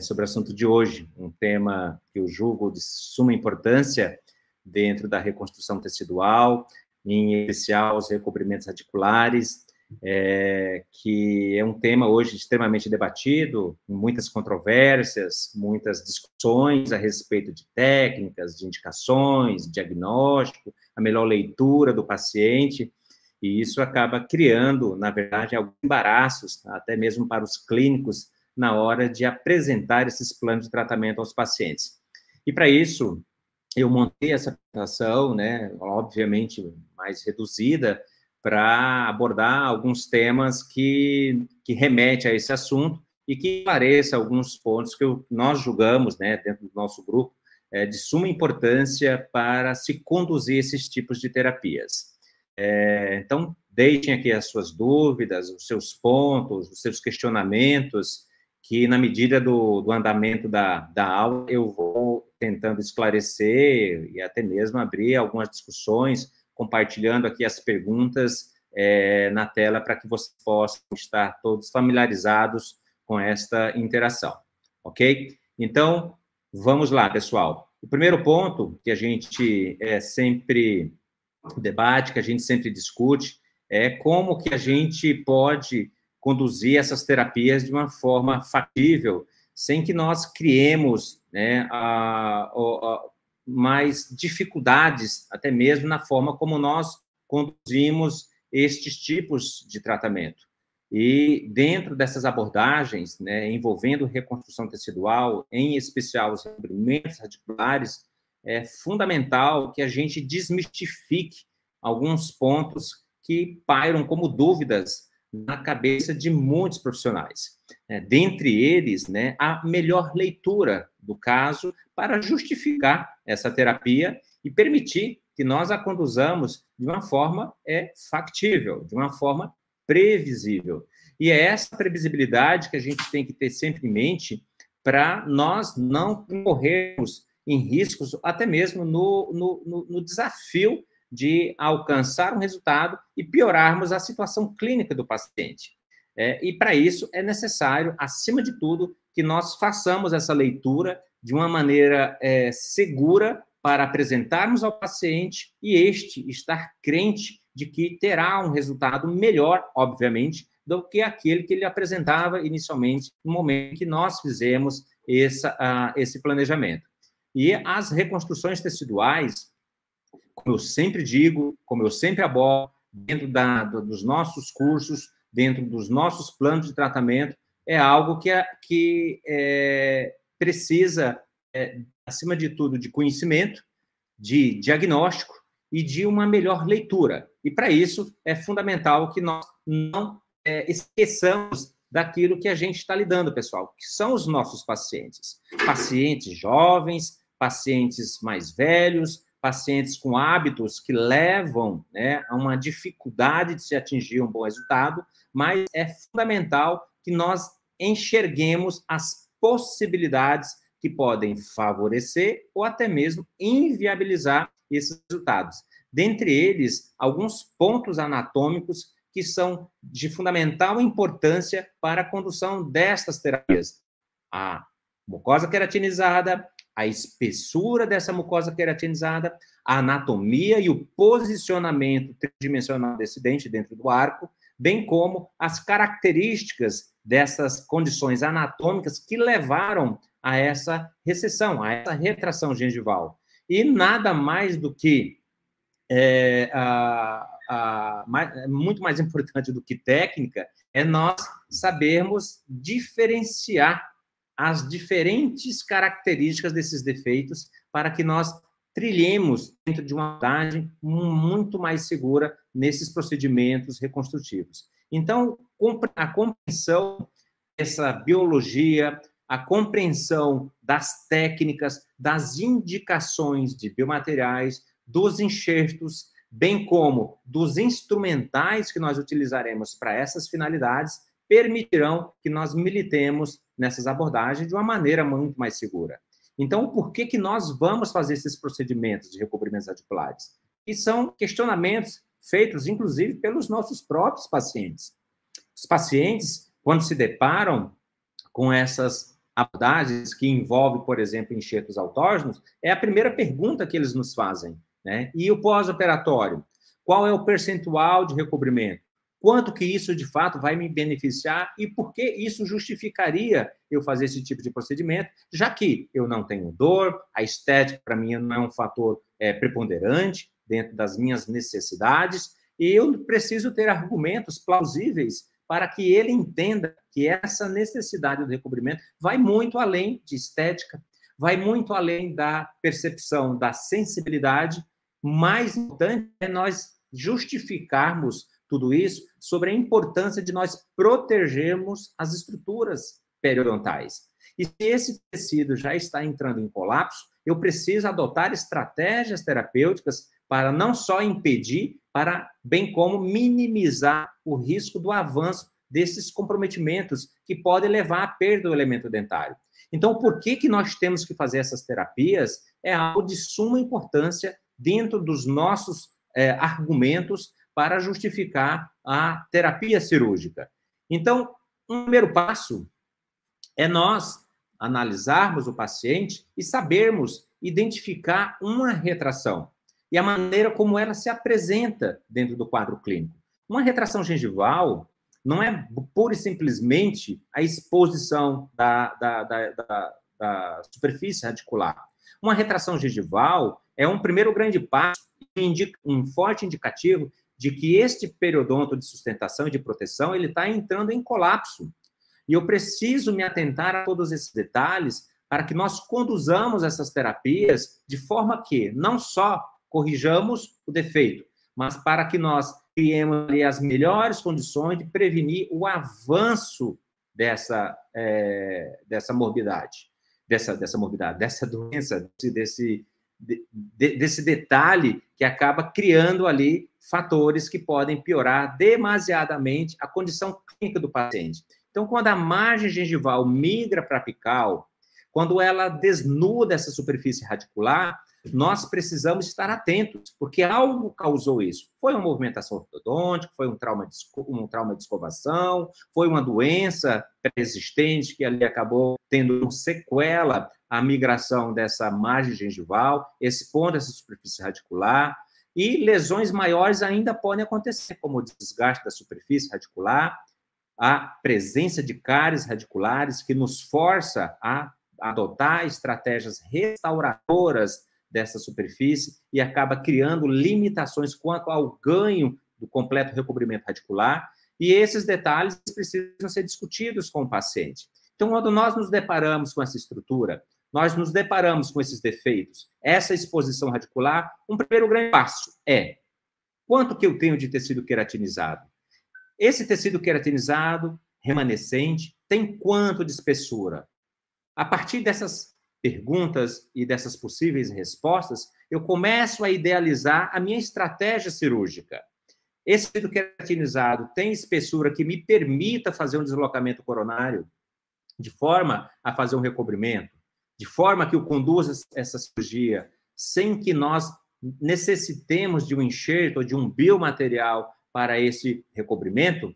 sobre o assunto de hoje, um tema que eu julgo de suma importância dentro da reconstrução tecidual, em especial os recobrimentos radiculares, que é um tema hoje extremamente debatido, muitas controvérsias, muitas discussões a respeito de técnicas, de indicações, diagnóstico, a melhor leitura do paciente, e isso acaba criando, na verdade, alguns embaraços, até mesmo para os clínicos, na hora de apresentar esses planos de tratamento aos pacientes. E para isso, eu montei essa apresentação, né, obviamente mais reduzida, para abordar alguns temas que remetem a esse assunto e que esclareça alguns pontos que nós julgamos, né, dentro do nosso grupo, de suma importância para se conduzir esses tipos de terapias. Então, deixem aqui as suas dúvidas, os seus pontos, os seus questionamentos, que na medida do andamento da aula eu vou tentando esclarecer e até mesmo abrir algumas discussões, compartilhando aqui as perguntas na tela para que vocês possam estar todos familiarizados com esta interação, ok? Então, vamos lá, pessoal. O primeiro ponto que a gente sempre debate, que a gente sempre discute, é como que a gente pode conduzir essas terapias de uma forma factível, sem que nós criemos, né, mais dificuldades, até mesmo na forma como nós conduzimos estes tipos de tratamento. E dentro dessas abordagens, né, envolvendo reconstrução tecidual, em especial os recobrimentos radiculares, é fundamental que a gente desmistifique alguns pontos que pairam como dúvidas na cabeça de muitos profissionais. Dentre eles, né, a melhor leitura do caso para justificar essa terapia e permitir que nós a conduzamos de uma forma factível, de uma forma previsível. E é essa previsibilidade que a gente tem que ter sempre em mente para nós não corrermos em riscos, até mesmo no desafio de alcançar um resultado e piorarmos a situação clínica do paciente. E para isso é necessário, acima de tudo, que nós façamos essa leitura de uma maneira segura para apresentarmos ao paciente e este estar crente de que terá um resultado melhor, obviamente, do que aquele que ele apresentava inicialmente no momento que nós fizemos esse planejamento. E as reconstruções teciduais, como eu sempre digo, como eu sempre abordo, dentro dos nossos cursos, dentro dos nossos planos de tratamento, é algo que precisa, acima de tudo, de conhecimento, de diagnóstico e de uma melhor leitura. E, para isso, é fundamental que nós não esqueçamos daquilo que a gente está lidando, pessoal, que são os nossos pacientes. Pacientes jovens, pacientes mais velhos, pacientes com hábitos que levam, né, a uma dificuldade de se atingir um bom resultado, mas é fundamental que nós enxerguemos as possibilidades que podem favorecer ou até mesmo inviabilizar esses resultados. Dentre eles, alguns pontos anatômicos que são de fundamental importância para a condução destas terapias. A mucosa queratinizada, a espessura dessa mucosa queratinizada, a anatomia e o posicionamento tridimensional desse dente dentro do arco, bem como as características dessas condições anatômicas que levaram a essa recessão, a essa retração gengival. E nada mais do que muito mais importante do que técnica é nós sabermos diferenciar as diferentes características desses defeitos para que nós trilhemos dentro de uma abordagem muito mais segura nesses procedimentos reconstrutivos. Então, a compreensão dessa biologia, a compreensão das técnicas, das indicações de biomateriais, dos enxertos, bem como dos instrumentais que nós utilizaremos para essas finalidades, permitirão que nós militemos nessas abordagens de uma maneira muito mais segura. Então, por que nós vamos fazer esses procedimentos de recobrimentos radiculares? E são questionamentos feitos, inclusive, pelos nossos próprios pacientes. Os pacientes, quando se deparam com essas abordagens que envolvem, por exemplo, enxertos autógenos, é a primeira pergunta que eles nos fazem, né? E o pós-operatório? Qual é o percentual de recobrimento? Quanto que isso, de fato, vai me beneficiar e por que isso justificaria eu fazer esse tipo de procedimento, já que eu não tenho dor, a estética, para mim, não é um fator preponderante dentro das minhas necessidades, e eu preciso ter argumentos plausíveis para que ele entenda que essa necessidade do recobrimento vai muito além de estética, vai muito além da percepção da sensibilidade. Mais importante é nós justificarmos tudo isso sobre a importância de nós protegermos as estruturas periodontais. E se esse tecido já está entrando em colapso, eu preciso adotar estratégias terapêuticas para não só impedir, bem como minimizar o risco do avanço desses comprometimentos que podem levar à perda do elemento dentário. Então, por que nós temos que fazer essas terapias? É algo de suma importância dentro dos nossos argumentos para justificar a terapia cirúrgica. Então, um primeiro passo é nós analisarmos o paciente e sabermos identificar uma retração e a maneira como ela se apresenta dentro do quadro clínico. Uma retração gengival não é pura e simplesmente a exposição da superfície radicular. Uma retração gengival é um primeiro grande passo, um forte indicativo de que este periodonto de sustentação e de proteção ele está entrando em colapso. E eu preciso me atentar a todos esses detalhes para que nós conduzamos essas terapias de forma que não só corrijamos o defeito, mas para que nós criemos ali as melhores condições de prevenir o avanço dessa morbidade, dessa doença, desse detalhe que acaba criando ali fatores que podem piorar demasiadamente a condição clínica do paciente. Então, quando a margem gengival migra para a apical, quando ela desnuda essa superfície radicular, nós precisamos estar atentos, porque algo causou isso. Foi uma movimentação ortodôntica, foi um trauma de escovação, foi uma doença pré-existente que ali acabou tendo sequela a migração dessa margem gengival, expondo essa superfície radicular, e lesões maiores ainda podem acontecer, como o desgaste da superfície radicular, a presença de cáries radiculares que nos força a adotar estratégias restauradoras dessa superfície e acaba criando limitações quanto ao ganho do completo recobrimento radicular, e esses detalhes precisam ser discutidos com o paciente. Então, quando nós nos deparamos com essa estrutura, nós nos deparamos com esses defeitos, essa exposição radicular, um primeiro grande passo é quanto que eu tenho de tecido queratinizado? Esse tecido queratinizado, remanescente, tem quanto de espessura? A partir dessas perguntas e dessas possíveis respostas, eu começo a idealizar a minha estratégia cirúrgica. Esse tecido queratinizado tem espessura que me permita fazer um deslocamento coronário, de forma a fazer um recobrimento, de forma que eu conduza essa cirurgia sem que nós necessitemos de um enxerto ou de um biomaterial para esse recobrimento.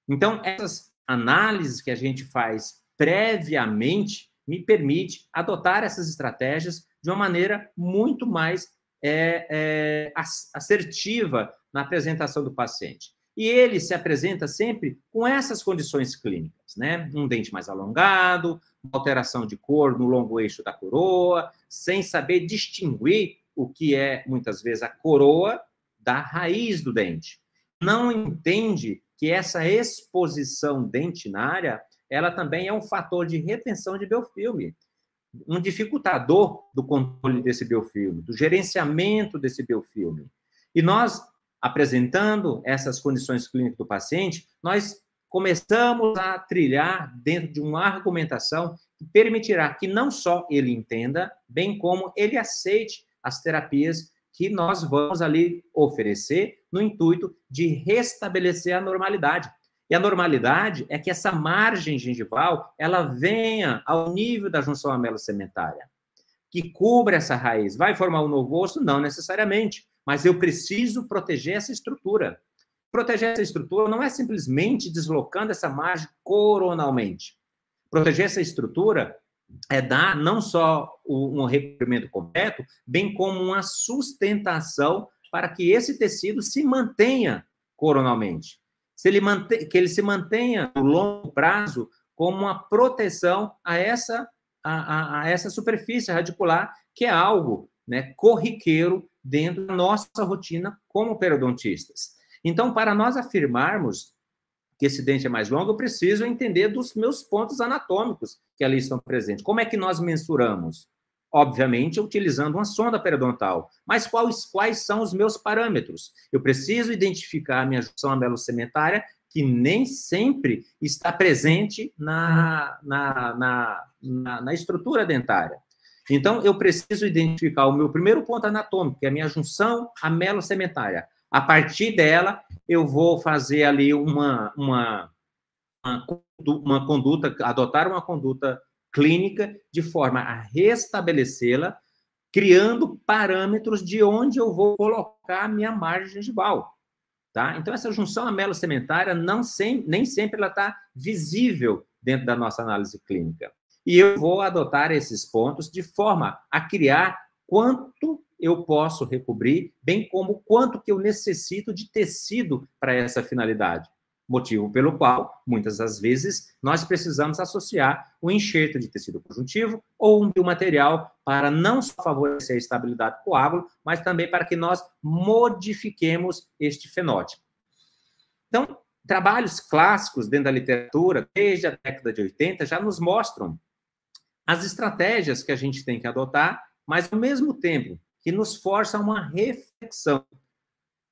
Então, essas análises que a gente faz previamente me permite adotar essas estratégias de uma maneira muito mais assertiva na apresentação do paciente. E ele se apresenta sempre com essas condições clínicas, né? Um dente mais alongado, uma alteração de cor no longo eixo da coroa, sem saber distinguir o que é, muitas vezes, a coroa da raiz do dente. Não entende que essa exposição dentinária, ela também é um fator de retenção de biofilme, um dificultador do controle desse biofilme, do gerenciamento desse biofilme. E nós, apresentando essas condições clínicas do paciente, nós começamos a trilhar dentro de uma argumentação que permitirá que não só ele entenda, bem como ele aceite as terapias que nós vamos ali oferecer no intuito de restabelecer a normalidade. E a normalidade é que essa margem gengival, ela venha ao nível da junção amelo-sementária, que cubra essa raiz. Vai formar um novo osso? Não necessariamente, mas eu preciso proteger essa estrutura. Proteger essa estrutura não é simplesmente deslocando essa margem coronalmente. Proteger essa estrutura é dar não só um recobrimento completo, bem como uma sustentação para que esse tecido se mantenha coronalmente. Que ele se mantenha no longo prazo como uma proteção a essa superfície radicular, que é algo, né, corriqueiro dentro da nossa rotina como periodontistas. Então, para nós afirmarmos que esse dente é mais longo, eu preciso entender dos meus pontos anatômicos que ali estão presentes. Como é que nós mensuramos? Obviamente, utilizando uma sonda periodontal. Mas quais são os meus parâmetros? Eu preciso identificar a minha junção amelocementária, que nem sempre está presente na estrutura dentária. Então, eu preciso identificar o meu primeiro ponto anatômico, que é a minha junção amelocementária. A partir dela, eu vou fazer ali uma conduta, adotar uma conduta clínica de forma a restabelecê-la, criando parâmetros de onde eu vou colocar a minha margem gengival. Tá? Então, essa junção amelocementária nem sempre ela está visível dentro da nossa análise clínica. E eu vou adotar esses pontos de forma a criar quanto eu posso recobrir, bem como quanto que eu necessito de tecido para essa finalidade. Motivo pelo qual, muitas das vezes, nós precisamos associar o enxerto de tecido conjuntivo ou um biomaterial para não só favorecer a estabilidade do coágulo, mas também para que nós modifiquemos este fenótipo. Então, trabalhos clássicos dentro da literatura, desde a década de 80, já nos mostram as estratégias que a gente tem que adotar, mas, ao mesmo tempo, que nos força a uma reflexão,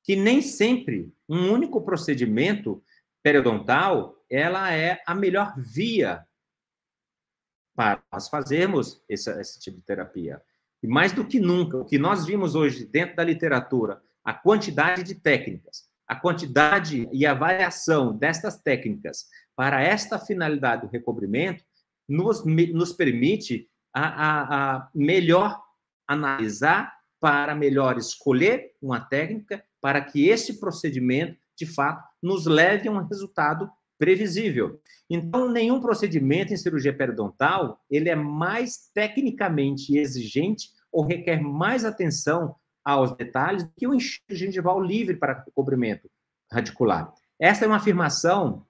que nem sempre um único procedimento periodontal, ela é a melhor via para nós fazermos esse tipo de terapia. E mais do que nunca, o que nós vimos hoje dentro da literatura, a quantidade de técnicas, a quantidade e a variação destas técnicas para esta finalidade do recobrimento, nos permite a melhor analisar, para melhor escolher uma técnica, para que esse procedimento, de fato, nos leve a um resultado previsível. Então, nenhum procedimento em cirurgia periodontal, ele é mais tecnicamente exigente ou requer mais atenção aos detalhes do que o enxerto gengival livre para recobrimento radicular. Essa é uma afirmação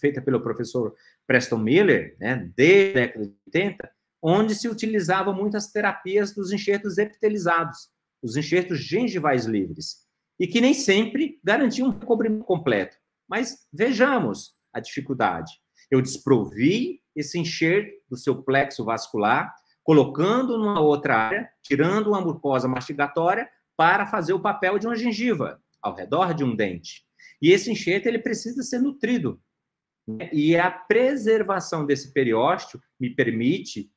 feita pelo professor Preston Miller, né, desde a década de 80, onde se utilizavam muitas terapias dos enxertos epitelizados, os enxertos gengivais livres, e que nem sempre garantiam um recobrimento completo. Mas vejamos a dificuldade. Eu desprovi esse enxerto do seu plexo vascular, colocando numa outra área, tirando uma mucosa mastigatória para fazer o papel de uma gengiva ao redor de um dente. E esse enxerto ele precisa ser nutrido. Né? E a preservação desse periósteo me permite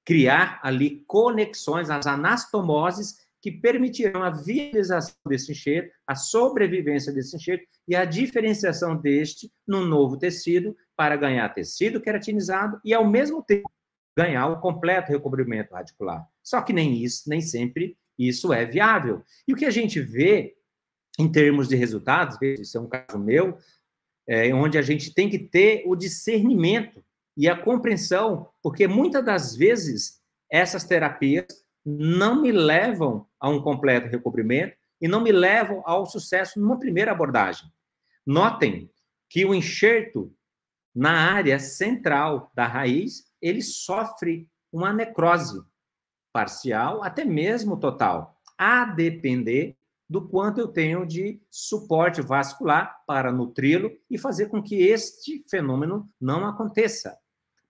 criar ali conexões, as anastomoses, que permitirão a viabilização desse enxerto, a sobrevivência desse enxerto e a diferenciação deste num novo tecido para ganhar tecido queratinizado e, ao mesmo tempo, ganhar o completo recobrimento radicular. Só que nem sempre isso é viável. E o que a gente vê em termos de resultados, isso é um caso meu, onde a gente tem que ter o discernimento e a compreensão, porque muitas das vezes essas terapias não me levam a um completo recobrimento e não me levam ao sucesso numa primeira abordagem. Notem que o enxerto na área central da raiz, ele sofre uma necrose parcial, até mesmo total, a depender do quanto eu tenho de suporte vascular para nutri-lo e fazer com que este fenômeno não aconteça.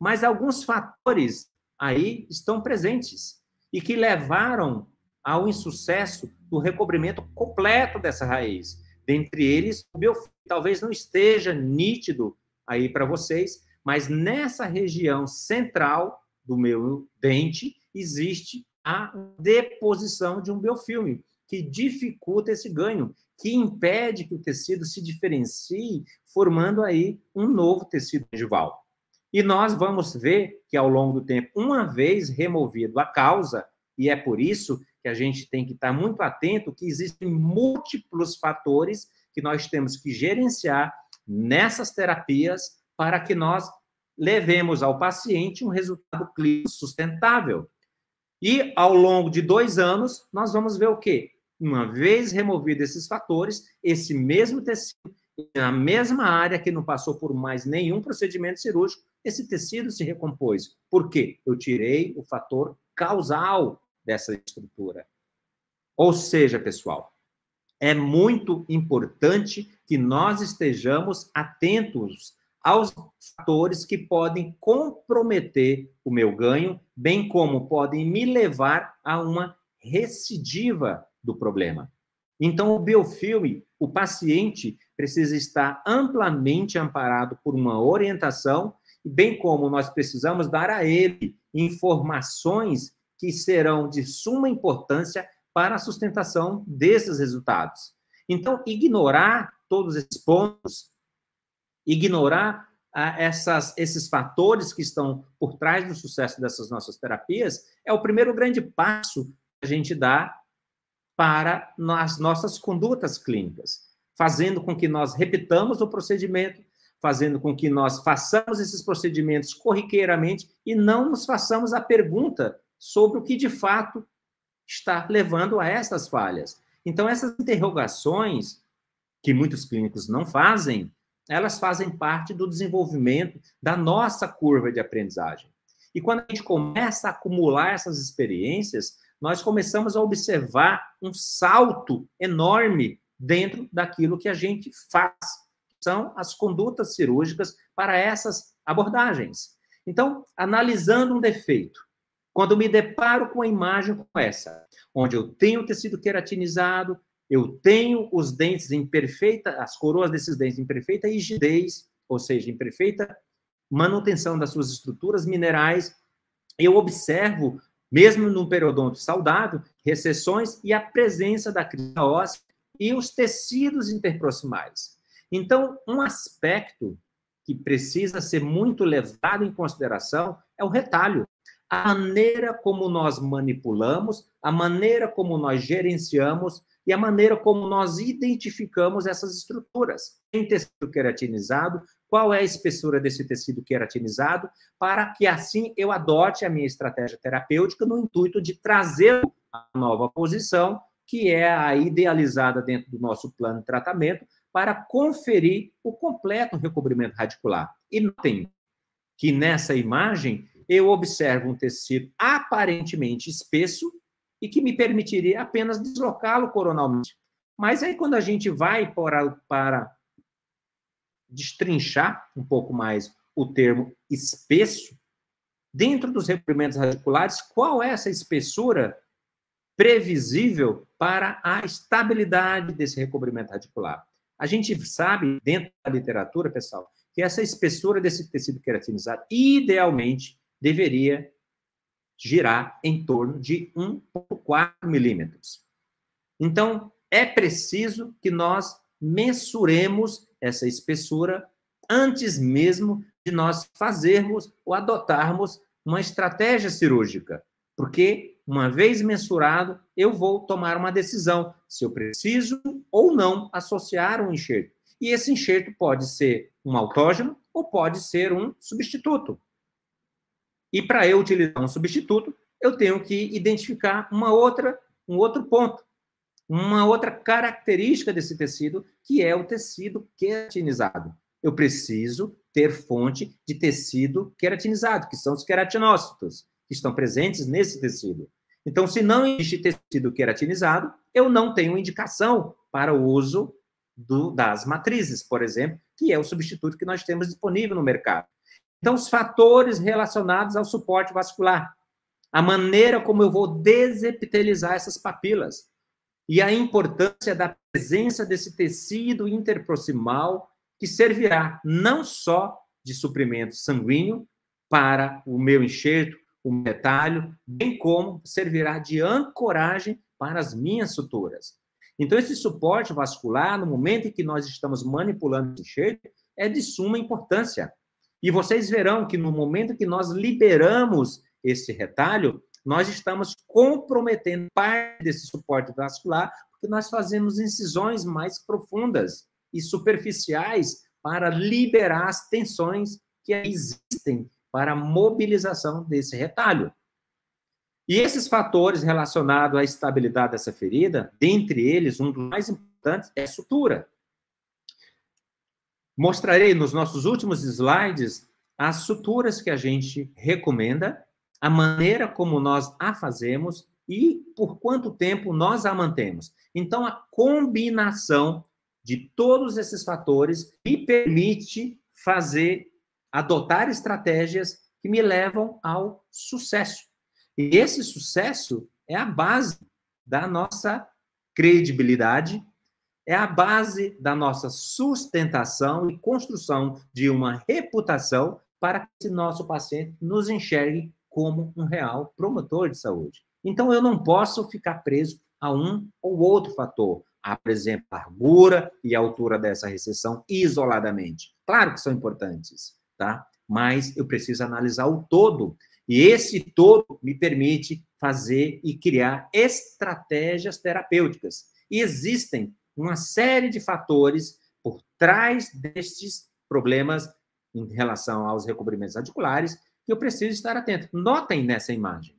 Mas alguns fatores aí estão presentes e que levaram ao insucesso do recobrimento completo dessa raiz. Dentre eles, o biofilme talvez não esteja nítido aí para vocês, mas nessa região central do meu dente existe a deposição de um biofilme, que dificulta esse ganho, que impede que o tecido se diferencie, formando aí um novo tecido gengival. E nós vamos ver que, ao longo do tempo, uma vez removido a causa, e é por isso que a gente tem que estar muito atento que existem múltiplos fatores que nós temos que gerenciar nessas terapias para que nós levemos ao paciente um resultado clínico sustentável. E, ao longo de 2 anos, nós vamos ver o quê? Uma vez removido esses fatores, esse mesmo tecido, na mesma área que não passou por mais nenhum procedimento cirúrgico, esse tecido se recompôs. Por quê? Eu tirei o fator causal dessa estrutura. Ou seja, pessoal, é muito importante que nós estejamos atentos aos fatores que podem comprometer o meu ganho, bem como podem me levar a uma recidiva do problema. Então, o biofilme, o paciente precisa estar amplamente amparado por uma orientação, bem como nós precisamos dar a ele informações que serão de suma importância para a sustentação desses resultados. Então, ignorar todos esses pontos, ignorar esses fatores que estão por trás do sucesso dessas nossas terapias, é o primeiro grande passo que a gente dá para as nossas condutas clínicas, fazendo com que nós repitamos o procedimento, fazendo com que nós façamos esses procedimentos corriqueiramente e não nos façamos a pergunta sobre o que de fato está levando a essas falhas. Então, essas interrogações, que muitos clínicos não fazem, elas fazem parte do desenvolvimento da nossa curva de aprendizagem. E quando a gente começa a acumular essas experiências, nós começamos a observar um salto enorme dentro daquilo que a gente faz. São as condutas cirúrgicas para essas abordagens. Então, analisando um defeito, quando me deparo com a imagem como essa, onde eu tenho o tecido queratinizado, eu tenho os dentes em perfeita, as coroas desses dentes em perfeita rigidez, ou seja, em perfeita manutenção das suas estruturas minerais, eu observo, mesmo num periodonto saudável, recessões e a presença da crista óssea e os tecidos interproximais. Então, um aspecto que precisa ser muito levado em consideração é o retalho. A maneira como nós manipulamos, a maneira como nós gerenciamos e a maneira como nós identificamos essas estruturas. Tem tecido queratinizado, qual é a espessura desse tecido queratinizado, para que assim eu adote a minha estratégia terapêutica no intuito de trazer a nova posição, que é a idealizada dentro do nosso plano de tratamento, para conferir o completo recobrimento radicular. E notem que nessa imagem eu observo um tecido aparentemente espesso e que me permitiria apenas deslocá-lo coronalmente. Mas aí, quando a gente vai para destrinchar um pouco mais o termo espesso, dentro dos recobrimentos radiculares, qual é essa espessura previsível para a estabilidade desse recobrimento radicular? A gente sabe, dentro da literatura, pessoal, que essa espessura desse tecido queratinizado, idealmente, deveria girar em torno de 1,4 milímetros. Então, é preciso que nós mensuremos essa espessura antes mesmo de nós fazermos ou adotarmos uma estratégia cirúrgica, porque, uma vez mensurado, eu vou tomar uma decisão se eu preciso ou não associar um enxerto. E esse enxerto pode ser um autógeno ou pode ser um substituto. E para eu utilizar um substituto, eu tenho que identificar um outro ponto, uma outra característica desse tecido, que é o tecido queratinizado. Eu preciso ter fonte de tecido queratinizado, que são os queratinócitos, que estão presentes nesse tecido. Então, se não existe tecido queratinizado, eu não tenho indicação para o uso das matrizes, por exemplo, que é o substituto que nós temos disponível no mercado. Então, os fatores relacionados ao suporte vascular, a maneira como eu vou desepitelizar essas papilas e a importância da presença desse tecido interproximal que servirá não só de suprimento sanguíneo para o meu enxerto, o meu retalho, bem como servirá de ancoragem para as minhas suturas. Então, esse suporte vascular, no momento em que nós estamos manipulando o enxerto, é de suma importância. E vocês verão que no momento que nós liberamos esse retalho, nós estamos comprometendo parte desse suporte vascular, porque nós fazemos incisões mais profundas e superficiais para liberar as tensões que existem para a mobilização desse retalho. E esses fatores relacionados à estabilidade dessa ferida, dentre eles, um dos mais importantes é a sutura. Mostrarei nos nossos últimos slides as suturas que a gente recomenda, a maneira como nós a fazemos e por quanto tempo nós a mantemos. Então, a combinação de todos esses fatores me permite adotar estratégias que me levam ao sucesso. E esse sucesso é a base da nossa credibilidade, é a base da nossa sustentação e construção de uma reputação para que esse nosso paciente nos enxergue como um real promotor de saúde. Então, eu não posso ficar preso a um ou outro fator. Há, por exemplo, a largura e a altura dessa recessão isoladamente. Claro que são importantes, tá? Mas eu preciso analisar o todo. E esse todo me permite fazer e criar estratégias terapêuticas. E existem uma série de fatores por trás destes problemas em relação aos recobrimentos radiculares que eu preciso estar atento. Notem nessa imagem.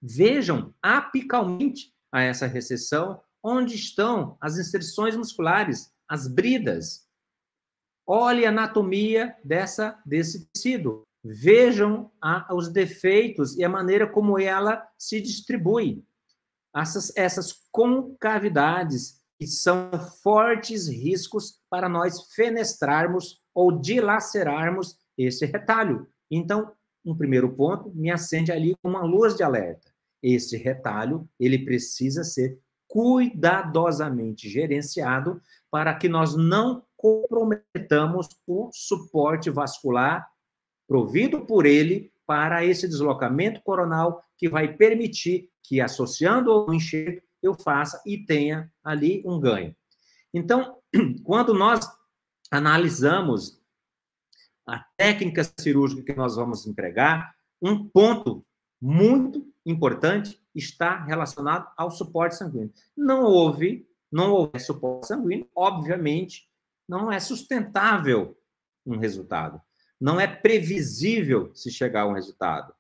Vejam apicalmente a essa recessão onde estão as inserções musculares, as bridas. Olhe a anatomia desse tecido. Vejam os defeitos e a maneira como ela se distribui. Essas concavidades que são fortes riscos para nós fenestrarmos ou dilacerarmos esse retalho. Então, um primeiro ponto me acende ali uma luz de alerta. Esse retalho, ele precisa ser cuidadosamente gerenciado para que nós não comprometamos o suporte vascular provido por ele para esse deslocamento coronal que vai permitir que, associando ao enxerto, eu faça e tenha ali um ganho. Então, quando nós analisamos a técnica cirúrgica que nós vamos empregar, um ponto muito importante está relacionado ao suporte sanguíneo. Não houver suporte sanguíneo, obviamente, não é sustentável um resultado. Não é previsível se chegar a um resultado.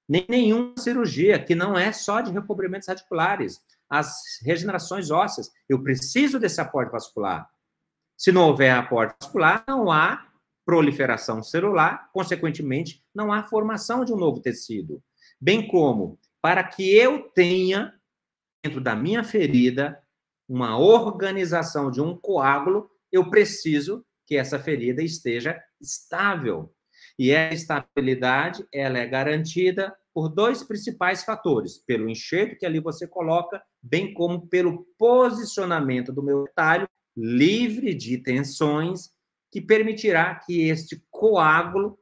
Nem nenhuma cirurgia, que não é só de recobrimentos radiculares. As regenerações ósseas, eu preciso desse aporte vascular. Se não houver aporte vascular, não há proliferação celular, consequentemente, não há formação de um novo tecido. Bem como, para que eu tenha, dentro da minha ferida, uma organização de um coágulo, eu preciso que essa ferida esteja estável. E essa estabilidade, ela é garantida por dois principais fatores, pelo enxerto que ali você coloca, bem como pelo posicionamento do meu retalho, livre de tensões, que permitirá que este coágulo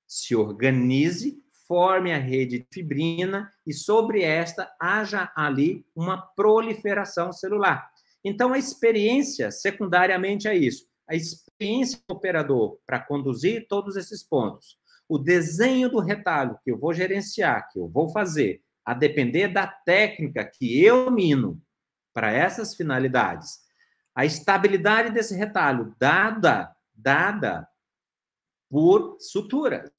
se organize, forme a rede de fibrina e sobre esta haja ali uma proliferação celular. Então, a experiência, secundariamente a isso, a experiência do operador para conduzir todos esses pontos, o desenho do retalho que eu vou gerenciar, que eu vou fazer, a depender da técnica que eu domino para essas finalidades, a estabilidade desse retalho dada por suturas,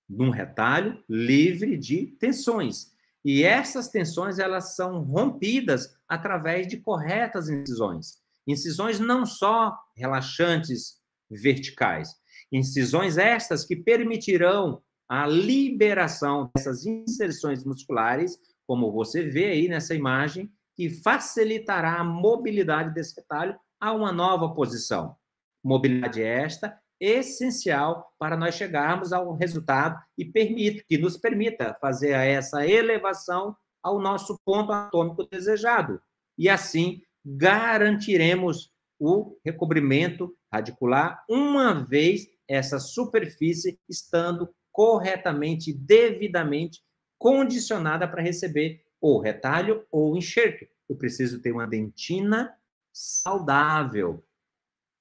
num retalho livre de tensões. E essas tensões, elas são rompidas através de corretas incisões. Incisões não só relaxantes verticais, incisões estas que permitirão a liberação dessas inserções musculares, como você vê aí nessa imagem, que facilitará a mobilidade desse retalho a uma nova posição. Mobilidade esta essencial para nós chegarmos ao resultado e que nos permita fazer essa elevação ao nosso ponto anatômico desejado. E assim garantiremos o recobrimento radicular, uma vez essa superfície estando corretamente, devidamente condicionada para receber ou retalho ou enxerto. Eu preciso ter uma dentina saudável,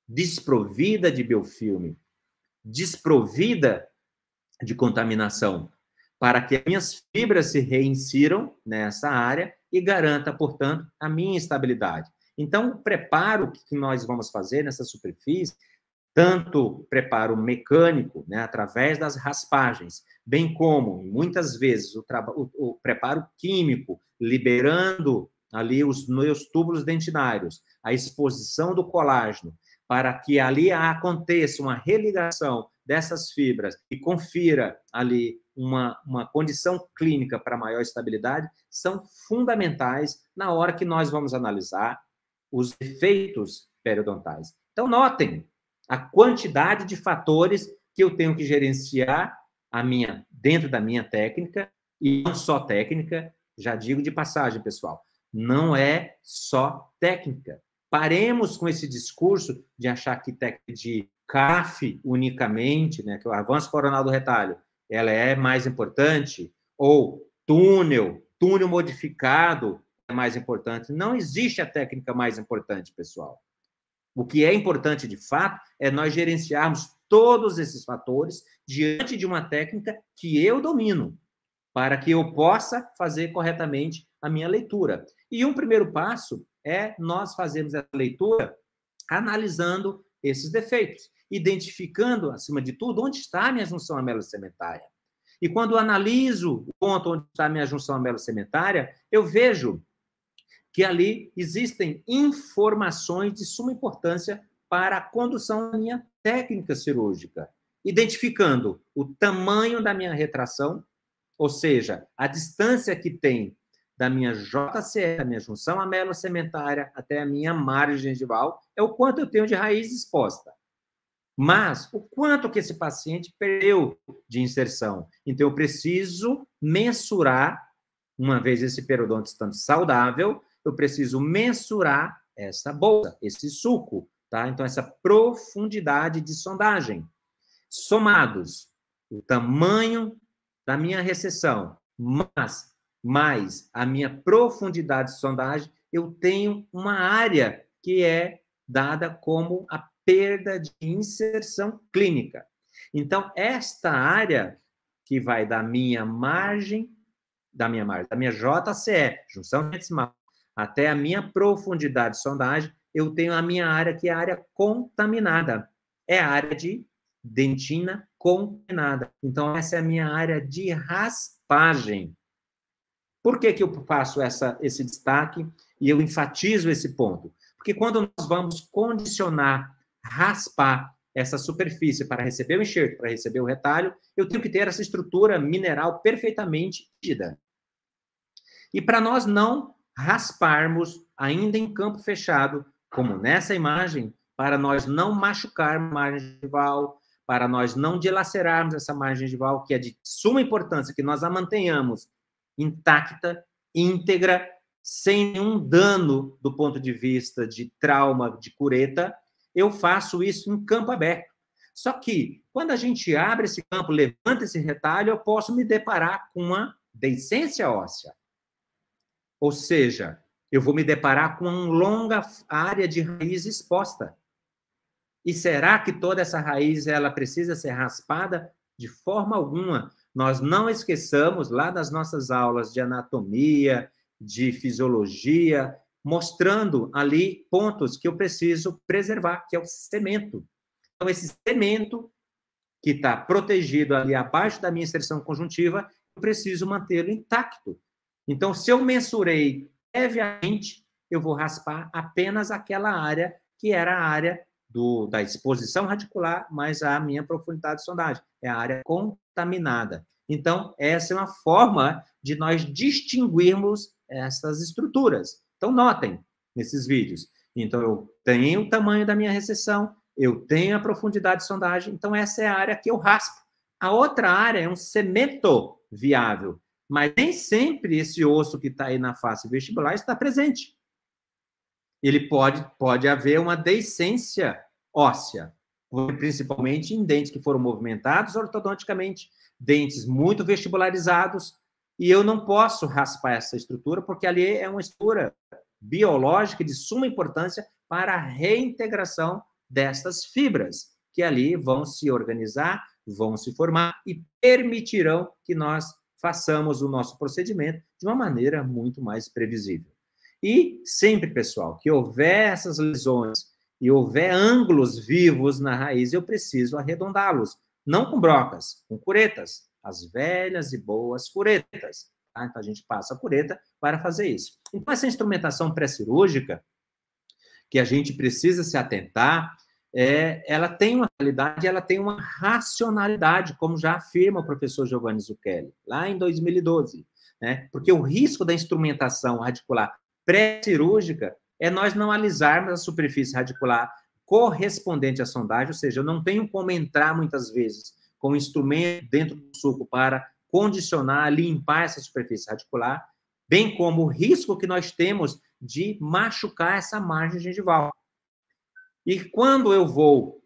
desprovida de biofilme, desprovida de contaminação, para que as minhas fibras se reinsiram nessa área e garanta, portanto, a minha estabilidade. Então, o preparo que nós vamos fazer nessa superfície tanto preparo mecânico, né, através das raspagens, bem como, muitas vezes, o preparo químico, liberando ali os meus túbulos dentinários, a exposição do colágeno, para que ali aconteça uma religação dessas fibras e confira ali uma condição clínica para maior estabilidade, são fundamentais na hora que nós vamos analisar os efeitos periodontais. Então, notem a quantidade de fatores que eu tenho que gerenciar dentro da minha técnica, e não só técnica, já digo de passagem, pessoal, não é só técnica. Paremos com esse discurso de achar que técnica de CAF unicamente, né, que é o avanço coronal do retalho, ela é mais importante, ou túnel modificado é mais importante. Não existe a técnica mais importante, pessoal. O que é importante, de fato, é nós gerenciarmos todos esses fatores diante de uma técnica que eu domino, para que eu possa fazer corretamente a minha leitura. E um primeiro passo é nós fazermos essa leitura analisando esses defeitos, identificando, acima de tudo, onde está a minha junção amelocementária. E quando eu analiso o ponto onde está a minha junção amelocementária, eu vejo que ali existem informações de suma importância para a condução da minha técnica cirúrgica, identificando o tamanho da minha retração, ou seja, a distância que tem da minha JCE, da minha junção amelocementária, até a minha margem gengival, é o quanto eu tenho de raiz exposta. Mas o quanto que esse paciente perdeu de inserção. Então, eu preciso mensurar, uma vez esse periodonte estando saudável, eu preciso mensurar essa bolsa, esse sulco, tá? Então, essa profundidade de sondagem. Somados o tamanho da minha recessão, mais a minha profundidade de sondagem, eu tenho uma área que é dada como a perda de inserção clínica. Então, esta área que vai da minha JCE, junção decimal, até a minha profundidade de sondagem, eu tenho a minha área que é a área contaminada. É a área de dentina contaminada. Então, essa é a minha área de raspagem. Por que eu faço esse destaque e eu enfatizo esse ponto? Porque quando nós vamos condicionar, raspar essa superfície para receber o enxerto, para receber o retalho, eu tenho que ter essa estrutura mineral perfeitamente rígida. E para nós não rasparmos ainda em campo fechado, como nessa imagem, para nós não machucarmos a margem gengival, para nós não dilacerarmos essa margem gengival, que é de suma importância que nós a mantenhamos intacta, íntegra, sem nenhum dano do ponto de vista de trauma, de cureta, eu faço isso em campo aberto. Só que, quando a gente abre esse campo, levanta esse retalho, eu posso me deparar com uma deiscência óssea. Ou seja, eu vou me deparar com uma longa área de raiz exposta. E será que toda essa raiz ela precisa ser raspada? De forma alguma. Nós não esqueçamos lá das nossas aulas de anatomia, de fisiologia, mostrando ali pontos que eu preciso preservar, que é o cemento. Então, esse cemento que está protegido ali abaixo da minha inserção conjuntiva, eu preciso mantê-lo intacto. Então, se eu mensurei previamente, eu vou raspar apenas aquela área que era a área da exposição radicular, mais a minha profundidade de sondagem. É a área contaminada. Então, essa é uma forma de nós distinguirmos essas estruturas. Então, notem nesses vídeos. Então, eu tenho o tamanho da minha recessão, eu tenho a profundidade de sondagem, então essa é a área que eu raspo. A outra área é um cemento viável, mas nem sempre esse osso que está aí na face vestibular está presente. Ele pode haver uma deiscência óssea, principalmente em dentes que foram movimentados ortodonticamente, dentes muito vestibularizados, e eu não posso raspar essa estrutura, porque ali é uma estrutura biológica de suma importância para a reintegração destas fibras, que ali vão se organizar, vão se formar e permitirão que nós façamos o nosso procedimento de uma maneira muito mais previsível. E sempre, pessoal, que houver essas lesões e houver ângulos vivos na raiz, eu preciso arredondá-los. Não com brocas, com curetas. As velhas e boas curetas. Tá? Então, a gente passa a cureta para fazer isso. Então, essa instrumentação pré-cirúrgica, que a gente precisa se atentar, ela tem uma realidade, ela tem uma racionalidade, como já afirma o professor Giovanni Zucchelli, lá em 2012. Né? Porque o risco da instrumentação radicular pré-cirúrgica é nós não alisarmos a superfície radicular correspondente à sondagem, ou seja, eu não tenho como entrar, muitas vezes, com o instrumento dentro do sulco para condicionar, limpar essa superfície radicular, bem como o risco que nós temos de machucar essa margem gengival. E quando eu vou,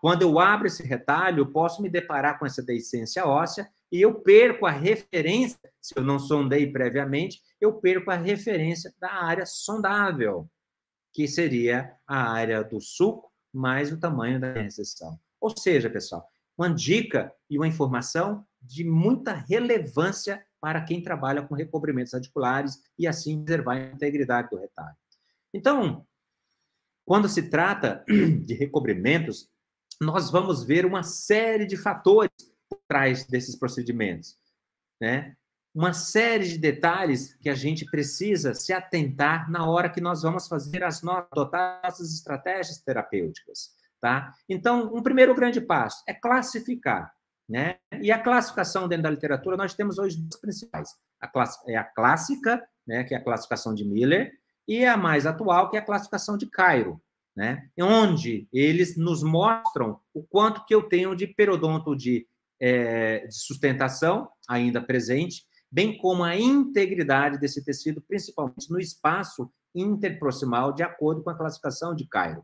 quando eu abro esse retalho, eu posso me deparar com essa deiscência óssea e eu perco a referência, se eu não sondei previamente, eu perco a referência da área sondável, que seria a área do sulco mais o tamanho da recessão. Ou seja, pessoal, uma dica e uma informação de muita relevância para quem trabalha com recobrimentos radiculares e assim preservar a integridade do retalho. Então, quando se trata de recobrimentos, nós vamos ver uma série de fatores por trás desses procedimentos, né? Uma série de detalhes que a gente precisa se atentar na hora que nós vamos fazer adotar essas estratégias terapêuticas, tá? Então, um primeiro grande passo é classificar, né? E a classificação dentro da literatura, nós temos hoje duas principais. A clássica, né, que é a classificação de Miller, e a mais atual, que é a classificação de Cairo, né? Onde eles nos mostram o quanto que eu tenho de periodonto de sustentação ainda presente, bem como a integridade desse tecido, principalmente no espaço interproximal, de acordo com a classificação de Cairo.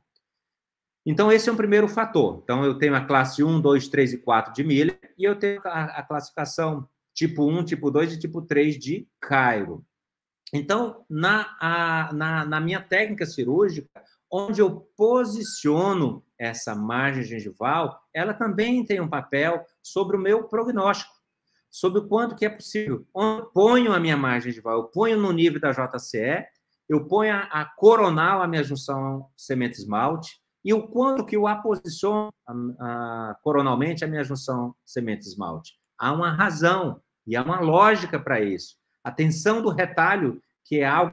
Então, esse é um primeiro fator. Então, eu tenho a classe 1, 2, 3 e 4 de Miller, e eu tenho a classificação tipo 1, tipo 2 e tipo 3 de Cairo. Então, na minha técnica cirúrgica, onde eu posiciono essa margem gengival, ela também tem um papel sobre o meu prognóstico, sobre o quanto que é possível. Onde eu ponho a minha margem gengival, eu ponho no nível da JCE, eu ponho a coronal, a minha junção semente-esmalte, e o quanto que eu a posiciono coronalmente a minha junção semente-esmalte. Há uma razão e há uma lógica para isso. A tensão do retalho, que é algo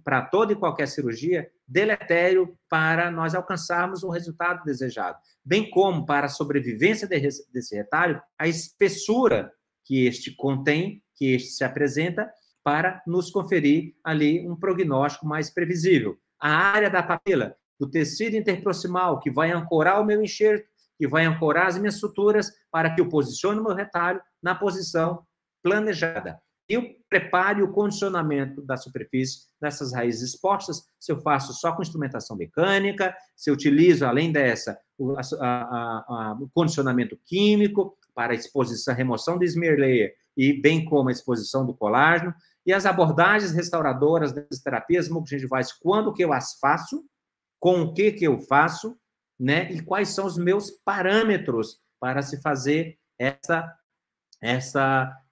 para toda e qualquer cirurgia, deletério para nós alcançarmos o resultado desejado. Bem como para a sobrevivência desse retalho, a espessura que este contém, que este se apresenta, para nos conferir ali um prognóstico mais previsível. A área da papila, do tecido interproximal, que vai ancorar o meu enxerto, que vai ancorar as minhas suturas, para que eu posicione o meu retalho na posição planejada. E eu prepare o condicionamento da superfície dessas raízes expostas, se eu faço só com instrumentação mecânica, se eu utilizo, além dessa, o condicionamento químico para a exposição, remoção do smear layer e bem como a exposição do colágeno, e as abordagens restauradoras dessas terapias mucogengivais, quando que eu as faço, com o que eu faço, né? E quais são os meus parâmetros para se fazer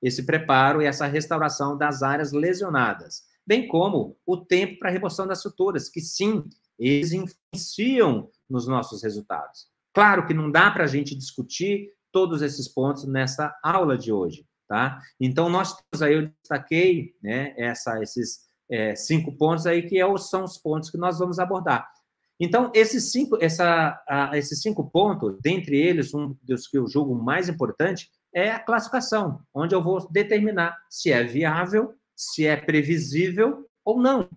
esse preparo e essa restauração das áreas lesionadas, bem como o tempo para a remoção das suturas, que sim, eles influenciam nos nossos resultados. Claro que não dá para a gente discutir todos esses pontos nessa aula de hoje, tá? Então, nós temos aí, eu destaquei, né, esses 5 pontos aí, que são os pontos que nós vamos abordar. Então, esses 5 pontos, dentre eles, um dos que eu julgo mais importante, é a classificação, onde eu vou determinar se é viável, se é previsível ou não,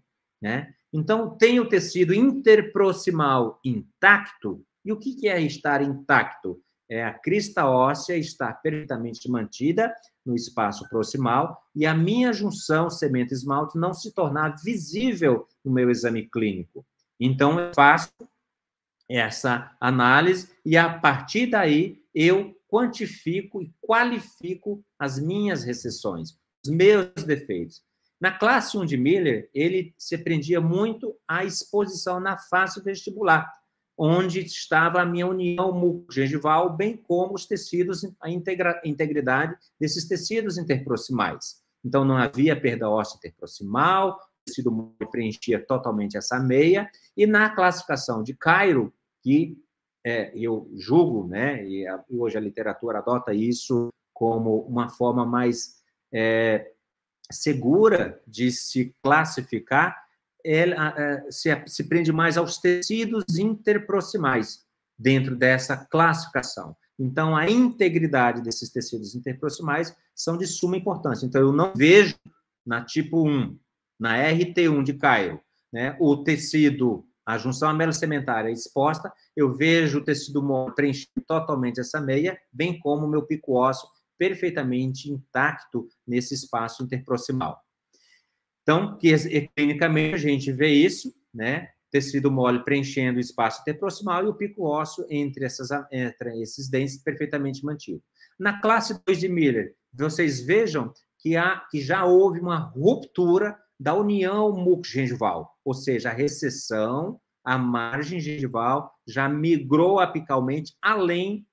né? Então, tem o tecido interproximal intacto, e o que é estar intacto? É a crista óssea estar perfeitamente mantida no espaço proximal e a minha junção cemento-esmalte não se tornar visível no meu exame clínico. Então, eu faço essa análise e, a partir daí, eu quantifico e qualifico as minhas recessões, os meus defeitos. Na classe 1 de Miller, ele se prendia muito à exposição na face vestibular, onde estava a minha união mucogengival, bem como os tecidos, a integridade desses tecidos interproximais. Então, não havia perda óssea interproximal, tecido mole preenchia totalmente essa meia, e na classificação de Cairo, que eu julgo, né, e hoje a literatura adota isso como uma forma mais segura de se classificar, ela se prende mais aos tecidos interproximais dentro dessa classificação. Então, a integridade desses tecidos interproximais são de suma importância. Então, eu não vejo na tipo 1, na RT1 de Cairo, né, o tecido, a junção amelocementária exposta, eu vejo o tecido mole preenchendo totalmente essa meia, bem como o meu pico ósseo perfeitamente intacto nesse espaço interproximal. Então, clinicamente, a gente vê isso, né? Tecido mole preenchendo o espaço interproximal e o pico ósseo entre esses dentes perfeitamente mantido. Na classe 2 de Miller, vocês vejam que já houve uma ruptura da união mucogengival, ou seja, a recessão, a margem gengival já migrou apicalmente além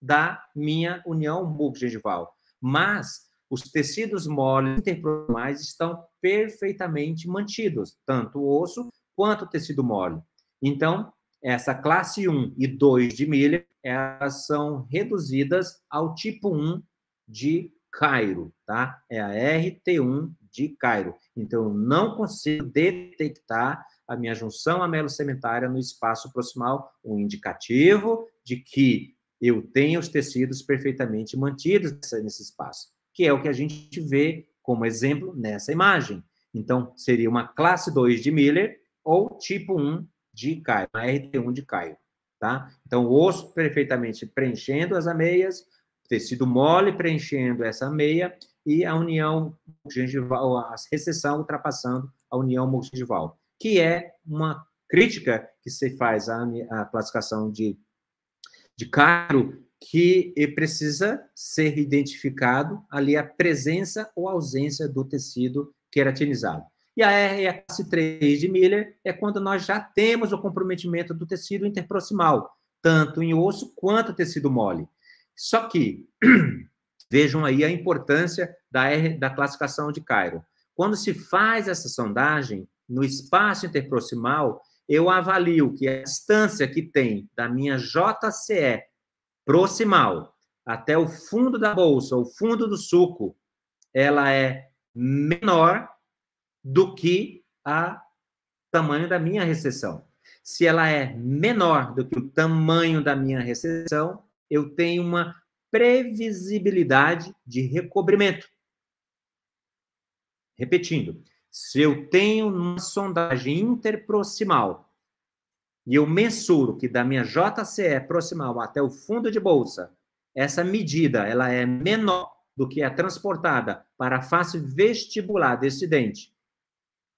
da minha união mucogengival. Mas os tecidos moles interproximais estão perfeitamente mantidos, tanto o osso quanto o tecido mole. Então, essa classe 1 e 2 de Miller, elas são reduzidas ao tipo 1 de Cairo, tá? É a RT1 de Cairo. Então, eu não consigo detectar a minha junção amelocementária no espaço proximal, um indicativo de que eu tenho os tecidos perfeitamente mantidos nesse espaço, que é o que a gente vê como exemplo nessa imagem. Então, seria uma classe 2 de Miller ou tipo 1 de Cairo, a RT1 de Cairo, tá? Então, o osso perfeitamente preenchendo as ameias, tecido mole preenchendo essa meia e a união gengival, a recessão ultrapassando a união mucogengival, que é uma crítica que se faz à classificação de Cairo, que precisa ser identificado ali a presença ou ausência do tecido queratinizado. E a classe 3 de Miller é quando nós já temos o comprometimento do tecido interproximal, tanto em osso quanto tecido mole. Só que, vejam aí a importância da classificação de Cairo. Quando se faz essa sondagem, no espaço interproximal, eu avalio que a distância que tem da minha JCE proximal até o fundo da bolsa, o fundo do sulco, ela é menor do que o tamanho da minha recessão. Se ela é menor do que o tamanho da minha recessão, eu tenho uma previsibilidade de recobrimento. Repetindo, se eu tenho uma sondagem interproximal e eu mensuro que da minha JCE proximal até o fundo de bolsa, essa medida ela é menor do que a transportada para a face vestibular desse dente,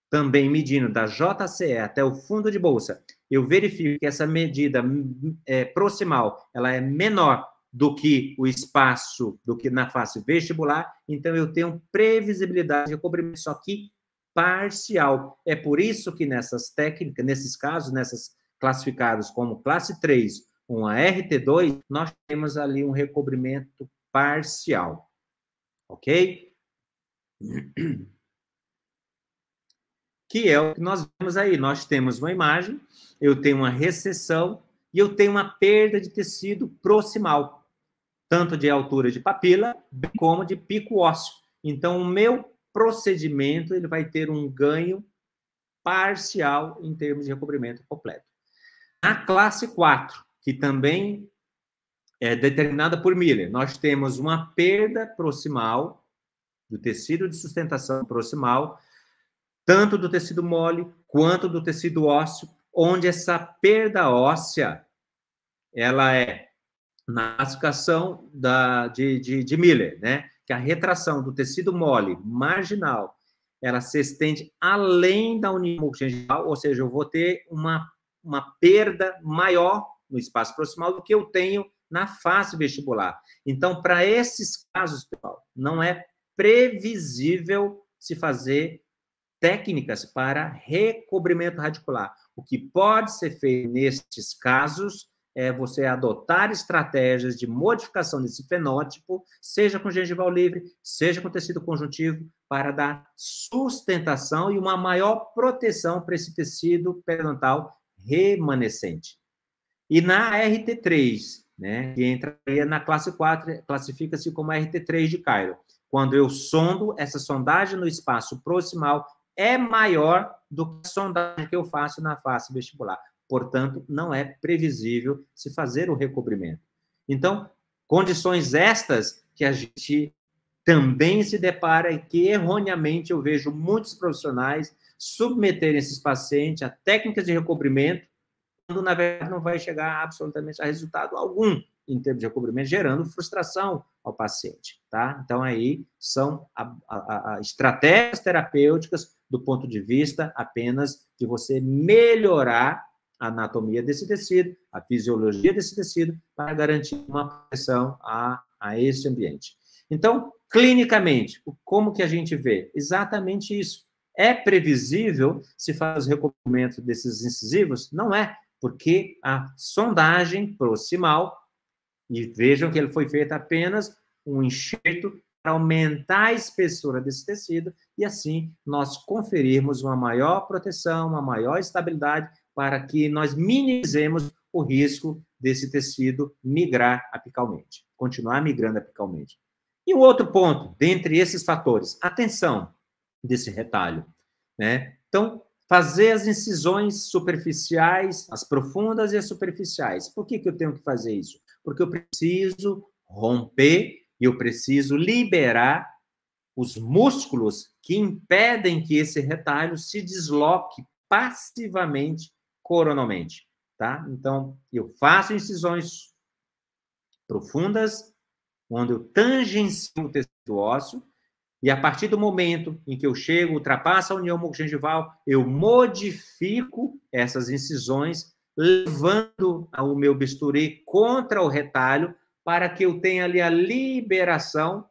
também medindo da JCE até o fundo de bolsa, eu verifico que essa medida proximal ela é menor do que o espaço, do que na face vestibular, então eu tenho previsibilidade de recobrimento, só que parcial. É por isso que nessas técnicas, nesses casos, nessas classificados como classe 3, uma RT2, nós temos ali um recobrimento parcial. Ok? Que é o que nós vemos aí. Nós temos uma imagem, eu tenho uma recessão e eu tenho uma perda de tecido proximal, tanto de altura de papila, bem como de pico ósseo. Então, o meu procedimento ele vai ter um ganho parcial em termos de recobrimento completo. Na classe 4, que também é determinada por Miller, nós temos uma perda proximal do tecido de sustentação proximal, tanto do tecido mole quanto do tecido ósseo, onde essa perda óssea ela é na classificação de Miller, né? Que a retração do tecido mole marginal ela se estende além da união mucogengival, ou seja, eu vou ter uma perda maior no espaço proximal do que eu tenho na face vestibular. Então, para esses casos, pessoal, não é previsível se fazer técnicas para recobrimento radicular. O que pode ser feito nestes casos é você adotar estratégias de modificação desse fenótipo, seja com gengival livre, seja com tecido conjuntivo, para dar sustentação e uma maior proteção para esse tecido periodontal remanescente. E na RT3, né, que entraria na classe 4, classifica-se como RT3 de Cairo. Quando eu sondo, essa sondagem no espaço proximal é maior do que a sondagem que eu faço na face vestibular. Portanto, não é previsível se fazer o recobrimento. Então, condições estas que a gente também se depara e que, erroneamente, eu vejo muitos profissionais submeterem esses pacientes a técnicas de recobrimento, quando, na verdade, não vai chegar absolutamente a resultado algum em termos de recobrimento, gerando frustração ao paciente, tá? Então, aí são estratégias terapêuticas do ponto de vista apenas de você melhorar a anatomia desse tecido, a fisiologia desse tecido, para garantir uma proteção a esse ambiente. Então, clinicamente, como que a gente vê? Exatamente isso. É previsível se faz o recobrimento desses incisivos? Não é, porque a sondagem proximal, e vejam que ele foi feito apenas um enxerto para aumentar a espessura desse tecido e, assim, nós conferirmos uma maior proteção, uma maior estabilidade para que nós minimizemos o risco desse tecido migrar apicalmente, continuar migrando apicalmente. E um outro ponto, dentre esses fatores, atenção desse retalho, né? Então, fazer as incisões superficiais, as profundas e as superficiais. Por que eu tenho que fazer isso? Porque eu preciso romper e eu preciso liberar os músculos que impedem que esse retalho se desloque passivamente coronalmente, tá? Então, eu faço incisões profundas, onde eu tangencio o tecido ósseo, e a partir do momento em que eu chego, ultrapasso a união mucogengival, eu modifico essas incisões, levando o meu bisturi contra o retalho, para que eu tenha ali a liberação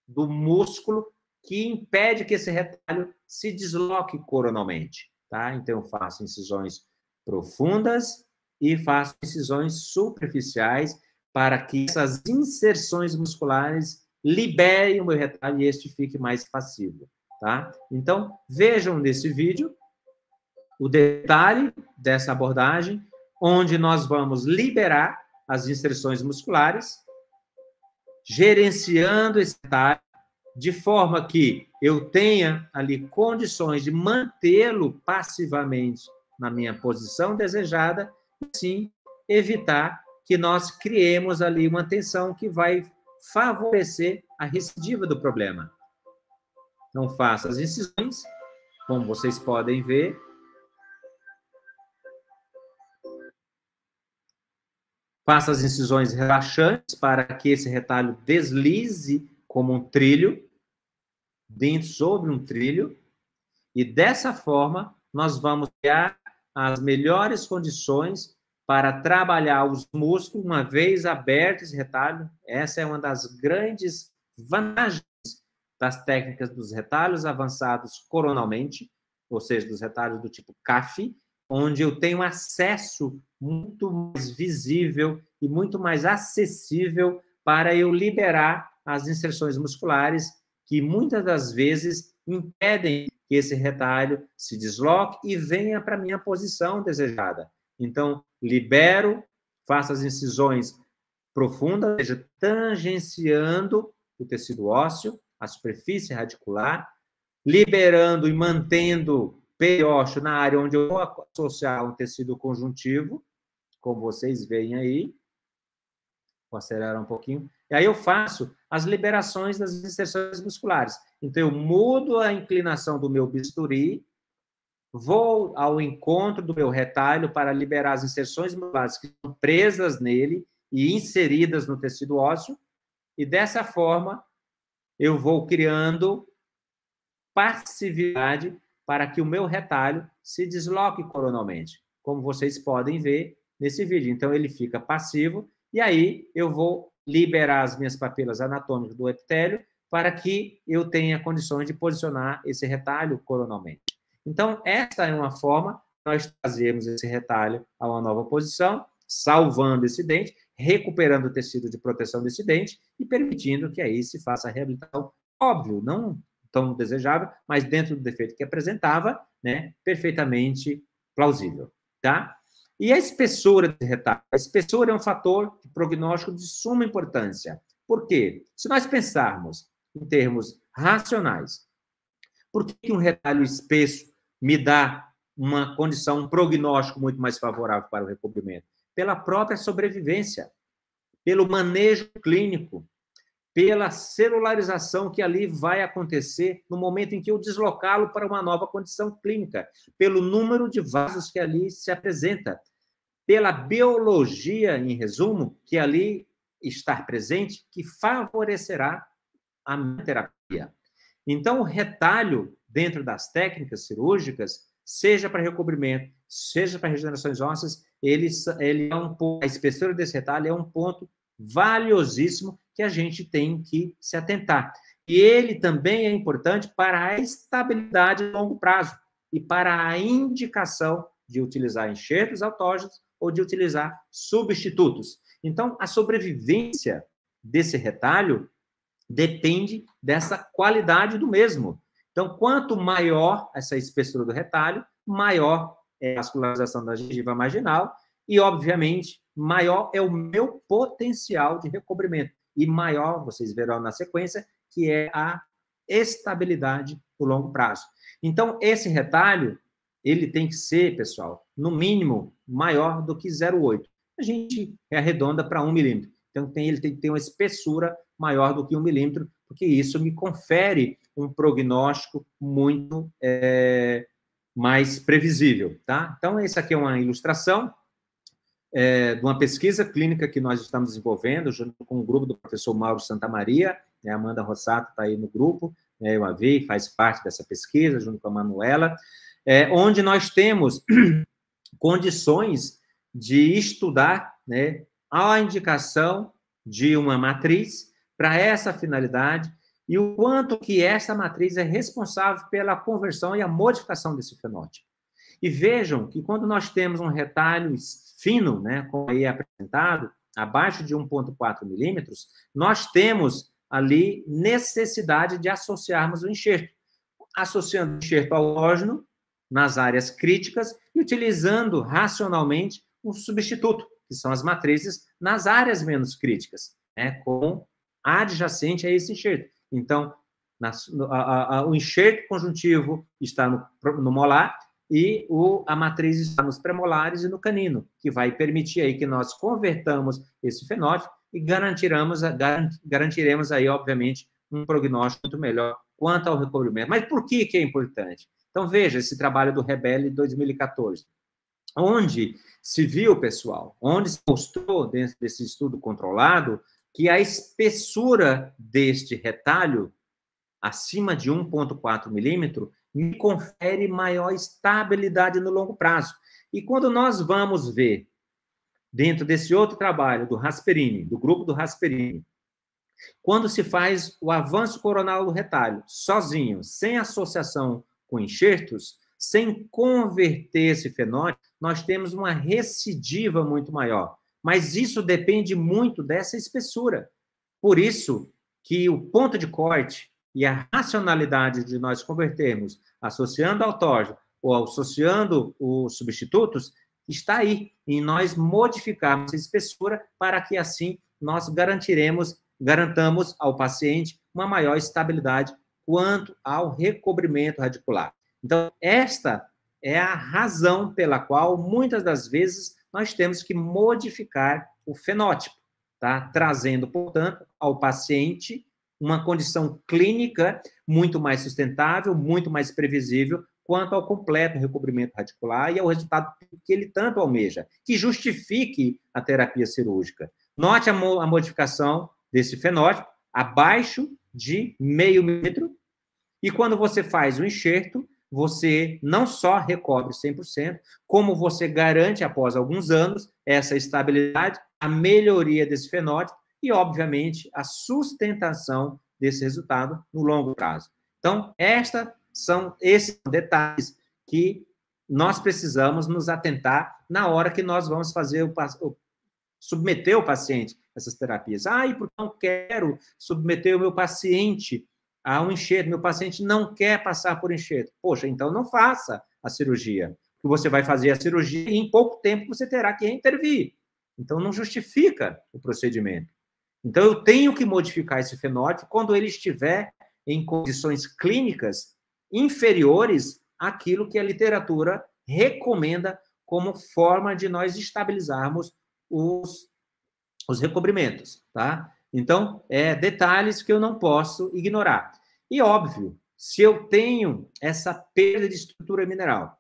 do músculo que impede que esse retalho se desloque coronalmente, tá? Então, eu faço incisões profundas e faço incisões superficiais para que essas inserções musculares liberem o meu retalho e este fique mais passivo, tá? Então, vejam nesse vídeo o detalhe dessa abordagem, onde nós vamos liberar as inserções musculares, gerenciando esse retalho, de forma que eu tenha ali condições de mantê-lo passivamente na minha posição desejada, e sim evitar que nós criemos ali uma tensão que vai favorecer a recidiva do problema. Então, faça as incisões, como vocês podem ver. Faça as incisões relaxantes para que esse retalho deslize como um trilho, sobre um trilho, e dessa forma nós vamos criar as melhores condições para trabalhar os músculos uma vez aberto esse retalho. Essa é uma das grandes vantagens das técnicas dos retalhos avançados coronalmente, ou seja, dos retalhos do tipo CAF, onde eu tenho acesso muito mais visível e muito mais acessível para eu liberar as inserções musculares que muitas das vezes impedem que esse retalho se desloque e venha para a minha posição desejada. Então, libero, faço as incisões profundas, ou seja, tangenciando o tecido ósseo, a superfície radicular, liberando e mantendo periósteo na área onde eu vou associar um tecido conjuntivo, como vocês veem aí. Vou acelerar um pouquinho. E aí eu faço as liberações das inserções musculares. Então, eu mudo a inclinação do meu bisturi, vou ao encontro do meu retalho para liberar as inserções musculares que estão presas nele e inseridas no tecido ósseo, e dessa forma eu vou criando passividade para que o meu retalho se desloque coronalmente, como vocês podem ver nesse vídeo. Então, ele fica passivo, e aí eu vou liberar as minhas papilas anatômicas do epitélio para que eu tenha condições de posicionar esse retalho coronalmente. Então, esta é uma forma de nós trazermos esse retalho a uma nova posição salvando esse dente, recuperando o tecido de proteção desse dente e permitindo que aí se faça a reabilitação. Óbvio, não tão desejável, mas dentro do defeito que apresentava, né, perfeitamente plausível, tá? E a espessura de retalho? A espessura é um fator de prognóstico de suma importância. Por quê? Se nós pensarmos em termos racionais, por que um retalho espesso me dá uma condição, um prognóstico muito mais favorável para o recobrimento? Pela própria sobrevivência, pelo manejo clínico, pela celularização que ali vai acontecer no momento em que eu deslocá-lo para uma nova condição clínica, pelo número de vasos que ali se apresenta, pela biologia, em resumo, que ali está presente, que favorecerá a minha terapia. Então, o retalho dentro das técnicas cirúrgicas, seja para recobrimento, seja para regenerações ósseas, ele é um ponto, a espessura desse retalho é um ponto valiosíssimo que a gente tem que se atentar. E ele também é importante para a estabilidade a longo prazo e para a indicação de utilizar enxertos autógenos ou de utilizar substitutos. Então, a sobrevivência desse retalho depende dessa qualidade do mesmo. Então, quanto maior essa espessura do retalho, maior é a vascularização da gengiva marginal e, obviamente, maior é o meu potencial de recobrimento. E maior, vocês verão na sequência, que é a estabilidade no longo prazo. Então, esse retalho, ele tem que ser, pessoal, no mínimo, maior do que 0,8. A gente arredonda para 1 milímetro. Então, ele tem que ter uma espessura maior do que 1 milímetro, porque isso me confere um prognóstico muito mais previsível, tá? Então, essa aqui é uma ilustração de uma pesquisa clínica que nós estamos desenvolvendo, junto com o grupo do professor Mauro Santamaria, né? A Amanda Rossato está aí no grupo, né? Eu a vi, faz parte dessa pesquisa, junto com a Manuela, onde nós temos condições de estudar, né, a indicação de uma matriz para essa finalidade e o quanto que essa matriz é responsável pela conversão e a modificação desse fenótipo. E vejam que quando nós temos um retalho fino, né, como aí é apresentado, abaixo de 1,4 milímetros, nós temos ali necessidade de associarmos o enxerto. Associando o enxerto autógeno nas áreas críticas e utilizando racionalmente um substituto, que são as matrizes, nas áreas menos críticas, né, com adjacente a esse enxerto. Então, o enxerto conjuntivo está no molar e a matriz está nos premolares e no canino, que vai permitir aí que nós convertamos esse fenótipo e garantiremos aí, obviamente, um prognóstico muito melhor quanto ao recobrimento. Mas por que é importante? Então, veja esse trabalho do Rebelli de 2014, onde se viu, pessoal, onde se mostrou, dentro desse estudo controlado, que a espessura deste retalho, acima de 1,4 milímetro, me confere maior estabilidade no longo prazo. E quando nós vamos ver, dentro desse outro trabalho do Rasperini, do grupo do Rasperini, quando se faz o avanço coronal do retalho, sozinho, sem associação com enxertos, sem converter esse fenótipo, nós temos uma recidiva muito maior. Mas isso depende muito dessa espessura. Por isso que o ponto de corte e a racionalidade de nós convertermos, associando autógeno ou associando os substitutos, está aí, em nós modificarmos a espessura para que, assim, nós garantamos ao paciente uma maior estabilidade quanto ao recobrimento radicular. Então, esta é a razão pela qual, muitas das vezes, nós temos que modificar o fenótipo, tá? Trazendo, portanto, ao paciente uma condição clínica muito mais sustentável, muito mais previsível, quanto ao completo recobrimento radicular e ao resultado que ele tanto almeja, que justifique a terapia cirúrgica. Note a modificação desse fenótipo abaixo de 0,5 milímetro, e quando você faz o enxerto, você não só recobre 100%, como você garante, após alguns anos, essa estabilidade, a melhoria desse fenótipo e, obviamente, a sustentação desse resultado no longo prazo. Então, esses são detalhes que nós precisamos nos atentar na hora que nós vamos fazer submeter o paciente a essas terapias. E porque eu não quero submeter o meu paciente a um enxerto, meu paciente não quer passar por enxerto. Poxa, então não faça a cirurgia, porque você vai fazer a cirurgia e em pouco tempo você terá que intervir. Então não justifica o procedimento. Então eu tenho que modificar esse fenótipo quando ele estiver em condições clínicas inferiores àquilo que a literatura recomenda como forma de nós estabilizarmos os recobrimentos, tá? Então, detalhes que eu não posso ignorar. E, óbvio, se eu tenho essa perda de estrutura mineral,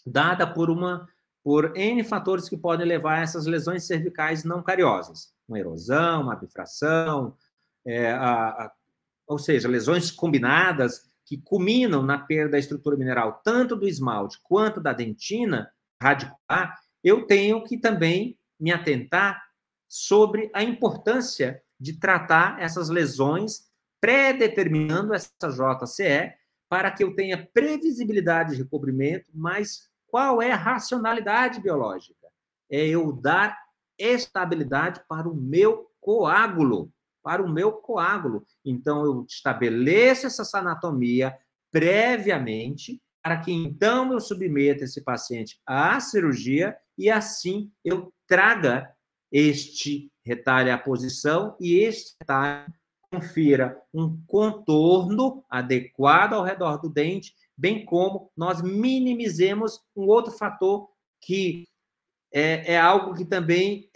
dada por N fatores que podem levar a essas lesões cervicais não cariosas, uma erosão, uma bifração, ou seja, lesões combinadas que culminam na perda da estrutura mineral, tanto do esmalte quanto da dentina radicular, eu tenho que também me atentar sobre a importância de tratar essas lesões, pré-determinando essa JCE, para que eu tenha previsibilidade de recobrimento, mas qual é a racionalidade biológica? É eu dar estabilidade para o meu coágulo, Então, eu estabeleço essa anatomia previamente, para que então eu submeta esse paciente à cirurgia e assim eu traga este retalho à posição e este retalho confira um contorno adequado ao redor do dente, bem como nós minimizemos um outro fator que é algo que também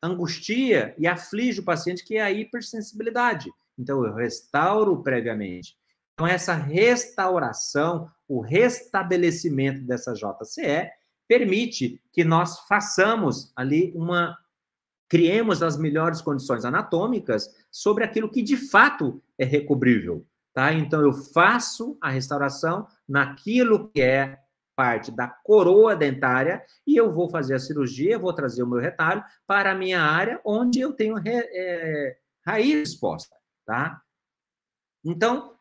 angustia e aflige o paciente, que é a hipersensibilidade. Então, eu restauro previamente. Então, essa restauração, o restabelecimento dessa JCE, permite que nós façamos ali criemos as melhores condições anatômicas sobre aquilo que de fato é recobrível, tá? Então, eu faço a restauração naquilo que é parte da coroa dentária e eu vou fazer a cirurgia, eu vou trazer o meu retalho para a minha área onde eu tenho raiz exposta, tá? Então,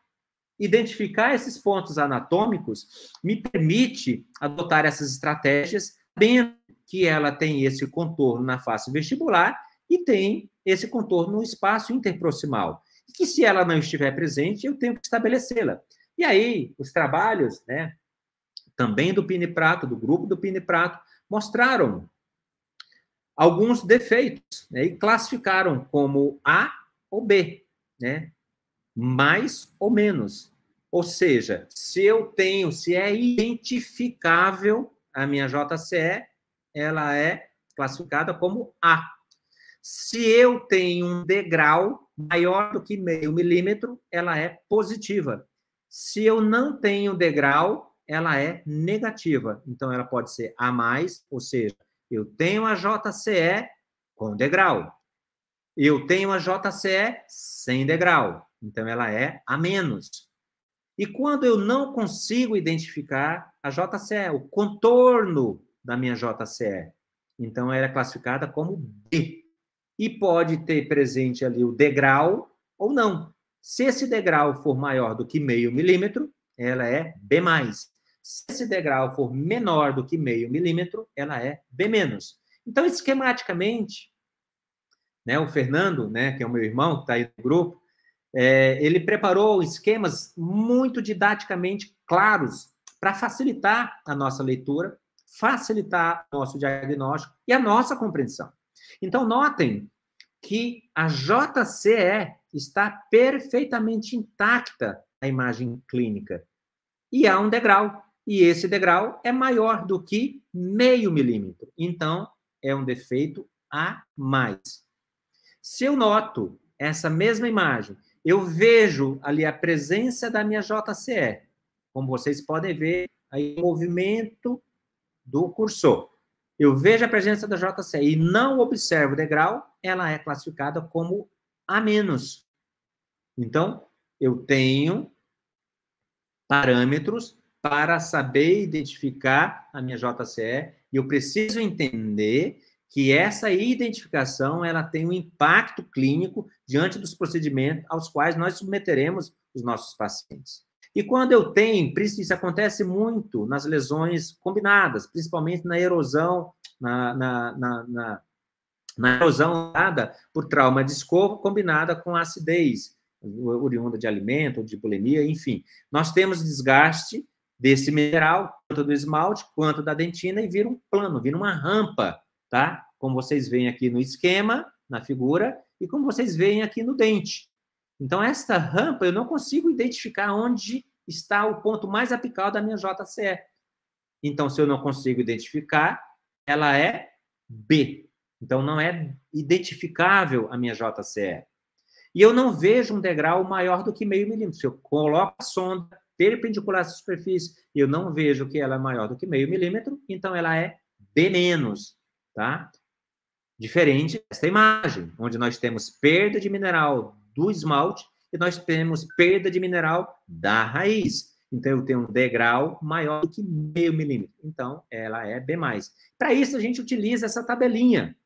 identificar esses pontos anatômicos me permite adotar essas estratégias, sabendo que ela tem esse contorno na face vestibular e tem esse contorno no espaço interproximal. E que se ela não estiver presente, eu tenho que estabelecê-la. E aí, os trabalhos, né, também do Pini Prato, do grupo do Pini Prato, mostraram alguns defeitos, né, e classificaram como A ou B, né, mais ou menos. Ou seja, se é identificável a minha JCE, ela é classificada como A. Se eu tenho um degrau maior do que meio milímetro, ela é positiva. Se eu não tenho degrau, ela é negativa. Então, ela pode ser A+, ou seja, eu tenho a JCE com degrau. Eu tenho a JCE sem degrau. Então, ela é A-. E quando eu não consigo identificar a JCE, o contorno da minha JCE, então ela é classificada como B. E pode ter presente ali o degrau ou não. Se esse degrau for maior do que meio milímetro, ela é B+. Se esse degrau for menor do que meio milímetro, ela é B-. Então, esquematicamente, né, o Fernando, né, que é o meu irmão, que está aí no grupo, ele preparou esquemas muito didaticamente claros para facilitar a nossa leitura, facilitar o nosso diagnóstico e a nossa compreensão. Então, notem que a JCE está perfeitamente intacta na imagem clínica. E há um degrau. E esse degrau é maior do que meio milímetro. Então, é um defeito A+. Se eu noto essa mesma imagem, eu vejo ali a presença da minha JCE. Como vocês podem ver, aí o movimento do cursor. Eu vejo a presença da JCE e não observo o degrau, ela é classificada como A-. Então, eu tenho parâmetros para saber identificar a minha JCE e eu preciso entender que essa identificação ela tem um impacto clínico diante dos procedimentos aos quais nós submeteremos os nossos pacientes. E quando eu tenho, isso acontece muito nas lesões combinadas, principalmente na erosão, na erosão dada por trauma de escova combinada com acidez, oriunda de alimento, de bulimia, enfim. Nós temos desgaste desse mineral, tanto do esmalte quanto da dentina, e vira um plano, vira uma rampa, tá? Como vocês veem aqui no esquema, na figura, e como vocês veem aqui no dente. Então, esta rampa, eu não consigo identificar onde está o ponto mais apical da minha JCE. Então, se eu não consigo identificar, ela é B. Então, não é identificável a minha JCE. E eu não vejo um degrau maior do que meio milímetro. Se eu coloco a sonda perpendicular à superfície e eu não vejo que ela é maior do que meio milímetro, então ela é B-, tá? Diferente desta imagem, onde nós temos perda de mineral do esmalte e nós temos perda de mineral da raiz. Então, eu tenho um degrau maior do que meio milímetro. Então, ela é B+. Para isso, a gente utiliza essa tabelinha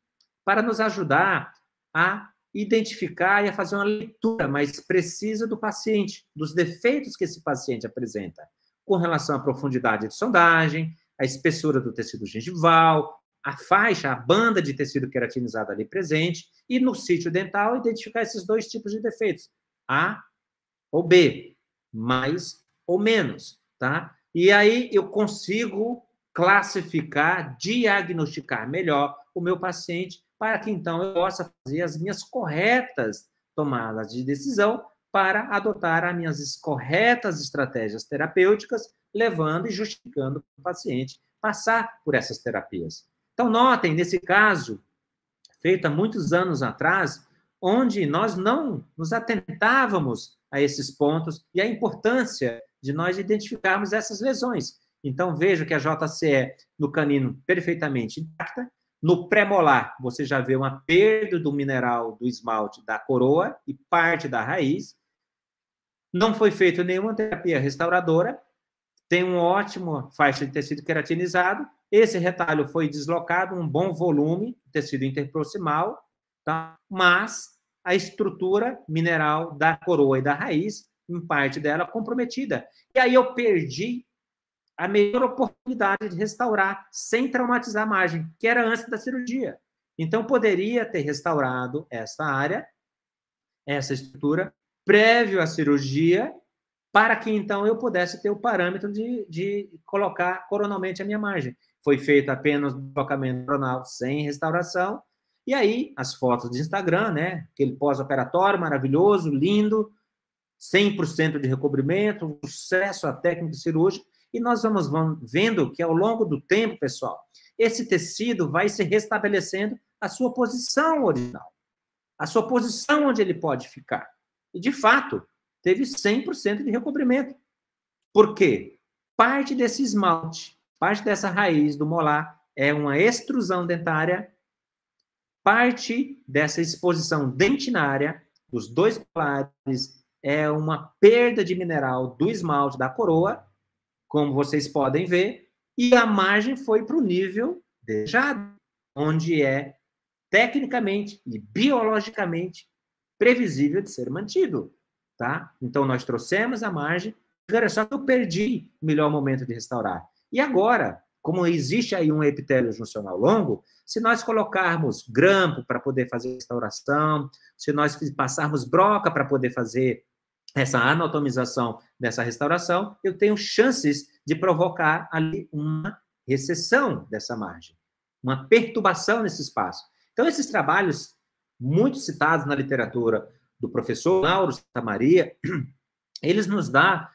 para nos ajudar a identificar e a fazer uma leitura mais precisa do paciente, dos defeitos que esse paciente apresenta, com relação à profundidade de sondagem, a espessura do tecido gengival, a faixa, a banda de tecido queratinizado ali presente, e no sítio dental, identificar esses dois tipos de defeitos, A ou B, mais ou menos, tá? E aí eu consigo classificar, diagnosticar melhor o meu paciente, para que, então, eu possa fazer as minhas corretas tomadas de decisão para adotar as minhas corretas estratégias terapêuticas, levando e justificando o paciente passar por essas terapias. Então, notem, nesse caso, feito há muitos anos atrás, onde nós não nos atentávamos a esses pontos e a importância de nós identificarmos essas lesões. Então, vejo que a JCE no canino perfeitamente intacta. No pré-molar, você já vê uma perda do mineral do esmalte da coroa e parte da raiz. Não foi feita nenhuma terapia restauradora. Tem uma ótima faixa de tecido queratinizado. Esse retalho foi deslocado, um bom volume, tecido interproximal, tá? Mas a estrutura mineral da coroa e da raiz, em parte dela, comprometida. E aí eu perdi a melhor oportunidade de restaurar sem traumatizar a margem, que era antes da cirurgia. Então, poderia ter restaurado essa área, essa estrutura, prévio à cirurgia, para que, então, eu pudesse ter o parâmetro de colocar coronalmente a minha margem. Foi feito apenas o deslocamento coronal sem restauração, e aí, as fotos de Instagram, né? Aquele pós-operatório maravilhoso, lindo, 100% de recobrimento, sucesso à técnica cirúrgica, e nós vamos vendo que, ao longo do tempo, pessoal, esse tecido vai se restabelecendo a sua posição original, a sua posição onde ele pode ficar. E, de fato, teve 100% de recobrimento. Por quê? Parte desse esmalte, parte dessa raiz do molar é uma extrusão dentária, parte dessa exposição dentinária dos dois molares é uma perda de mineral do esmalte da coroa, como vocês podem ver, e a margem foi para o nível desejado, onde é tecnicamente e biologicamente previsível de ser mantido, tá? Então, nós trouxemos a margem, só que eu perdi o melhor momento de restaurar. E agora, como existe aí um epitélio juncional longo, se nós colocarmos grampo para poder fazer restauração, se nós passarmos broca para poder fazer essa anatomização dessa restauração, eu tenho chances de provocar ali uma recessão dessa margem, uma perturbação nesse espaço. Então, esses trabalhos, muito citados na literatura do professor Lauro Santa Maria, eles nos dão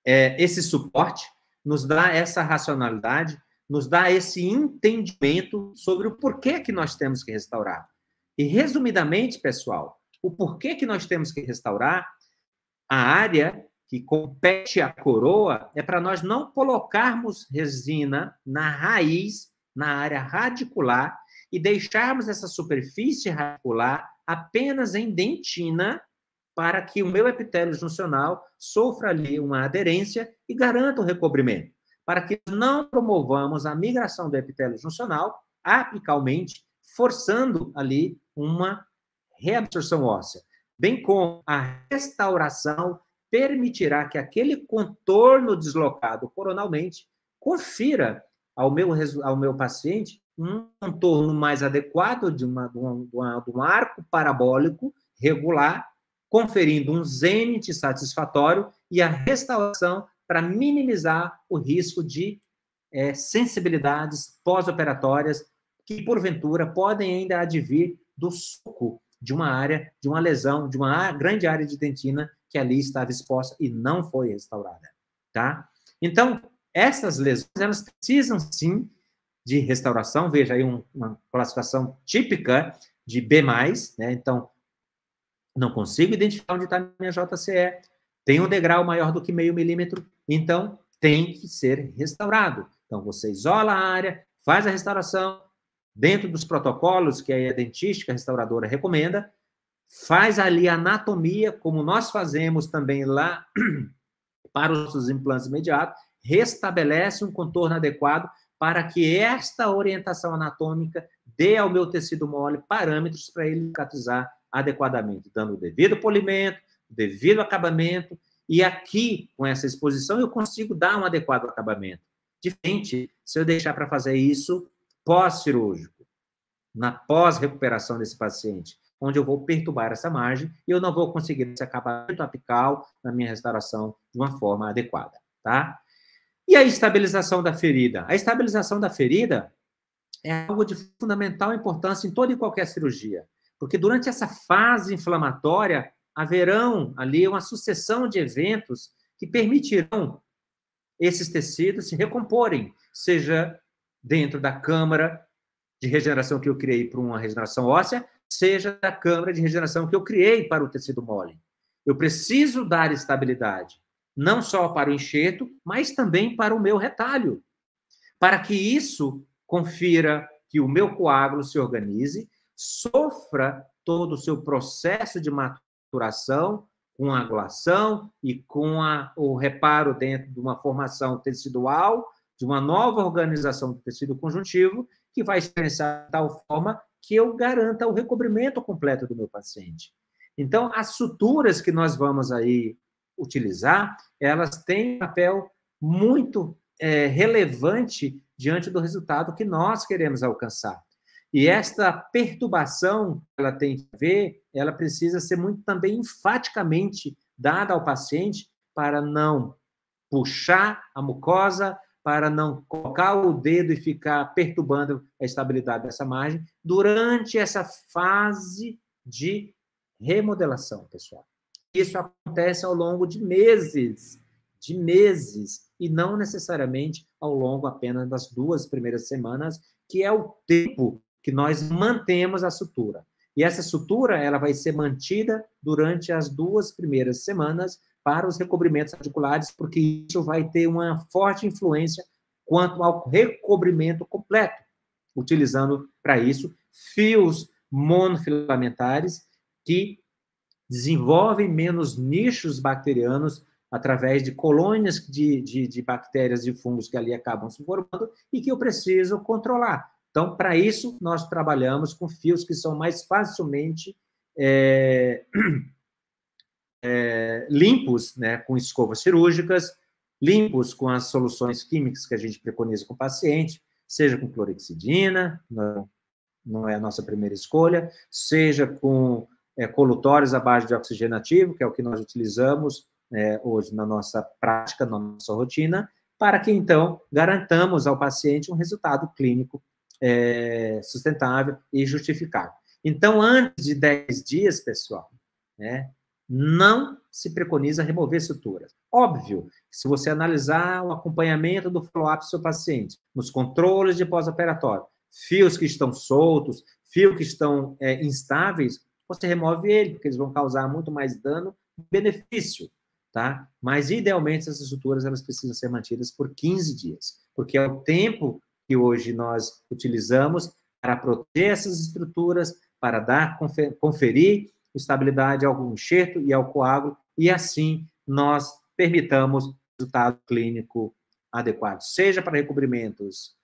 esse suporte, nos dá essa racionalidade, nos dá esse entendimento sobre o porquê que nós temos que restaurar. E, resumidamente, pessoal, o porquê que nós temos que restaurar, a área que compete à coroa é para nós não colocarmos resina na raiz, na área radicular, e deixarmos essa superfície radicular apenas em dentina, para que o meu epitélio juncional sofra ali uma aderência e garanta o recobrimento, para que não promovamos a migração do epitélio juncional apicalmente, forçando ali uma reabsorção óssea, bem como a restauração permitirá que aquele contorno deslocado coronalmente confira ao meu paciente um contorno mais adequado de um arco parabólico regular, conferindo um zênite satisfatório e a restauração para minimizar o risco de sensibilidades pós-operatórias que, porventura, podem ainda advir do suco de uma área, de uma lesão, de uma grande área de dentina que ali estava exposta e não foi restaurada, tá? Então, essas lesões, elas precisam, sim, de restauração. Veja aí uma classificação típica de B+, né? Então, não consigo identificar onde está a minha JCE, tem um degrau maior do que meio milímetro, então tem que ser restaurado. Então, você isola a área, faz a restauração, dentro dos protocolos que a dentística restauradora recomenda, faz ali a anatomia, como nós fazemos também lá para os nossos implantes imediatos, restabelece um contorno adequado para que esta orientação anatômica dê ao meu tecido mole parâmetros para ele cicatrizar adequadamente, dando o devido polimento, o devido acabamento, e aqui, com essa exposição, eu consigo dar um adequado acabamento. Diferente se eu deixar para fazer isso pós-cirúrgico, na pós-recuperação desse paciente, onde eu vou perturbar essa margem e eu não vou conseguir esse acabamento apical na minha restauração de uma forma adequada, tá? E a estabilização da ferida? A estabilização da ferida é algo de fundamental importância em toda e qualquer cirurgia, porque durante essa fase inflamatória haverão ali uma sucessão de eventos que permitirão esses tecidos se recomporem, seja dentro da câmara de regeneração que eu criei para uma regeneração óssea, seja da câmara de regeneração que eu criei para o tecido mole. Eu preciso dar estabilidade, não só para o enxerto, mas também para o meu retalho, para que isso confira que o meu coágulo se organize, sofra todo o seu processo de maturação, com a angulação e com o reparo dentro de uma formação tecidual, de uma nova organização do tecido conjuntivo, que vai se expressar de tal forma que eu garanta o recobrimento completo do meu paciente. Então, as suturas que nós vamos aí utilizar, elas têm um papel muito relevante diante do resultado que nós queremos alcançar. E esta perturbação que ela tem que ver, ela precisa ser muito também enfaticamente dada ao paciente para não puxar a mucosa, para não colocar o dedo e ficar perturbando a estabilidade dessa margem durante essa fase de remodelação, pessoal. Isso acontece ao longo de meses, e não necessariamente ao longo apenas das 2 primeiras semanas, que é o tempo que nós mantemos a sutura. E essa sutura, ela vai ser mantida durante as 2 primeiras semanas para os recobrimentos articulares, porque isso vai ter uma forte influência quanto ao recobrimento completo, utilizando para isso fios monofilamentares que desenvolvem menos nichos bacterianos através de colônias de bactérias e fungos que ali acabam se formando e que eu preciso controlar. Então, para isso, nós trabalhamos com fios que são mais facilmente limpos, né, com escovas cirúrgicas, limpos com as soluções químicas que a gente preconiza com o paciente, seja com clorexidina, não é a nossa primeira escolha, seja com colutórios à base de oxigênio ativo, que é o que nós utilizamos hoje na nossa prática, na nossa rotina, para que, então, garantamos ao paciente um resultado clínico sustentável e justificável. Então, antes de 10 dias, pessoal, né, não se preconiza remover suturas. Óbvio, se você analisar o acompanhamento do follow-up do seu paciente, nos controles de pós-operatório, fios que estão soltos, fios que estão instáveis, você remove ele, porque eles vão causar muito mais dano que benefício, tá? Mas, idealmente, essas suturas elas precisam ser mantidas por 15 dias, porque é o tempo que hoje nós utilizamos para proteger essas estruturas, para conferir estabilidade ao enxerto e ao coágulo, e assim nós permitamos resultado clínico adequado, seja para recobrimentos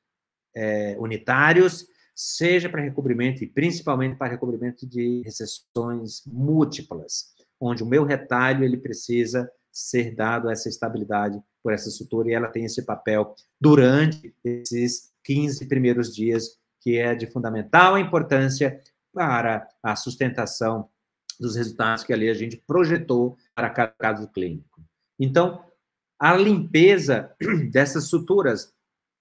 unitários, seja para recobrimento e principalmente para recobrimento de recessões múltiplas, onde o meu retalho ele precisa ser dado essa estabilidade por essa sutura, e ela tem esse papel durante esses 15 primeiros dias, que é de fundamental importância para a sustentação dos resultados que ali a gente projetou para cada caso clínico. Então, a limpeza dessas suturas,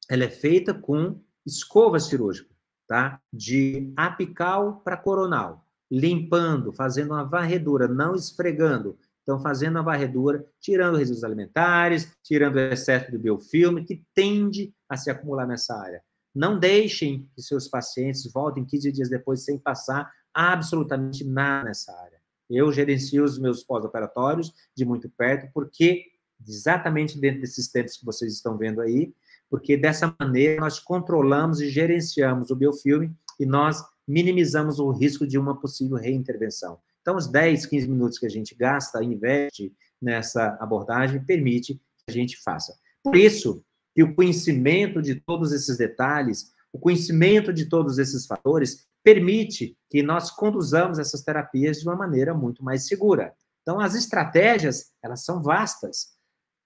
ela é feita com escova cirúrgica, tá? De apical para coronal, limpando, fazendo uma varredura, não esfregando. Então, fazendo a varredura, tirando resíduos alimentares, tirando o excesso do biofilme, que tende a se acumular nessa área. Não deixem que seus pacientes voltem 15 dias depois sem passar absolutamente nada nessa área. Eu gerencio os meus pós-operatórios de muito perto, porque exatamente dentro desses tempos que vocês estão vendo aí, porque dessa maneira nós controlamos e gerenciamos o biofilme e nós minimizamos o risco de uma possível reintervenção. Então, os 10, 15 minutos que a gente gasta, investe nessa abordagem, permite que a gente faça. Por isso que o conhecimento de todos esses detalhes, o conhecimento de todos esses fatores, permite que nós conduzamos essas terapias de uma maneira muito mais segura. Então, as estratégias, elas são vastas,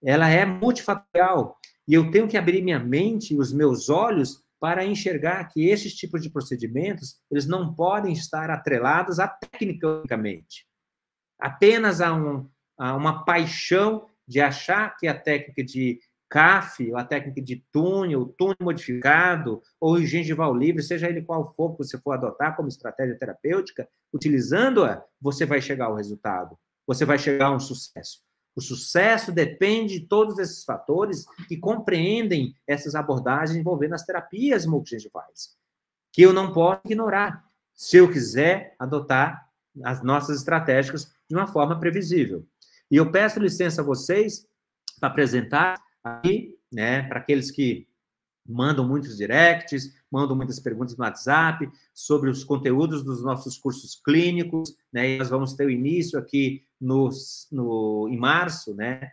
ela é multifatorial, e eu tenho que abrir minha mente e os meus olhos para enxergar que esses tipos de procedimentos, eles não podem estar atrelados a tecnicamente. Apenas a uma paixão de achar que a técnica de CAF, ou a técnica de túnel modificado, ou o gengival livre, seja ele qual for que você for adotar como estratégia terapêutica, utilizando-a, você vai chegar ao resultado, você vai chegar a um sucesso. O sucesso depende de todos esses fatores que compreendem essas abordagens envolvendo as terapias multigengivais, que eu não posso ignorar, se eu quiser adotar as nossas estratégias de uma forma previsível. E eu peço licença a vocês para apresentar aqui, né, para aqueles que mandam muitos directs, mandam muitas perguntas no WhatsApp sobre os conteúdos dos nossos cursos clínicos, né, e nós vamos ter o início aqui em março, né,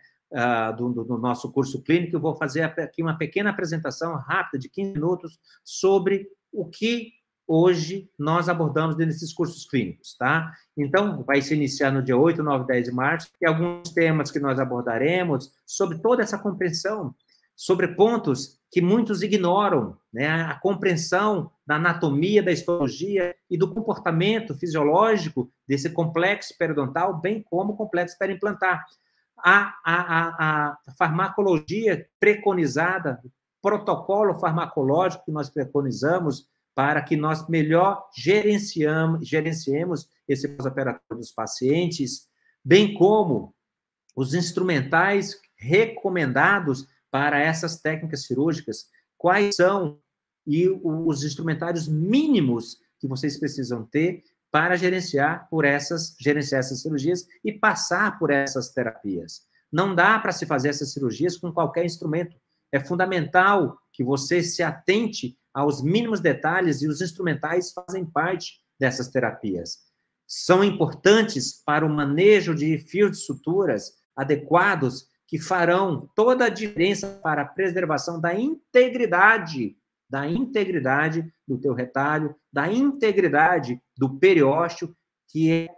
do nosso curso clínico. Eu vou fazer aqui uma pequena apresentação rápida de 15 minutos sobre o que hoje nós abordamos dentro desses cursos clínicos, tá? Então, vai se iniciar no dia 8, 9, 10 de março, e alguns temas que nós abordaremos sobre toda essa compreensão, sobre pontos que muitos ignoram, né? A compreensão da anatomia, da histologia e do comportamento fisiológico desse complexo periodontal, bem como o complexo periimplantar. A farmacologia preconizada, protocolo farmacológico que nós preconizamos para que nós melhor gerenciemos esse pós-operatório dos pacientes, bem como os instrumentais recomendados para essas técnicas cirúrgicas, quais são e os instrumentários mínimos que vocês precisam ter para gerenciar essas cirurgias e passar por essas terapias. Não dá para se fazer essas cirurgias com qualquer instrumento. É fundamental que você se atente aos mínimos detalhes, e os instrumentais fazem parte dessas terapias. São importantes para o manejo de fios de suturas adequados, que farão toda a diferença para a preservação da integridade do teu retalho, da integridade do periósteo, que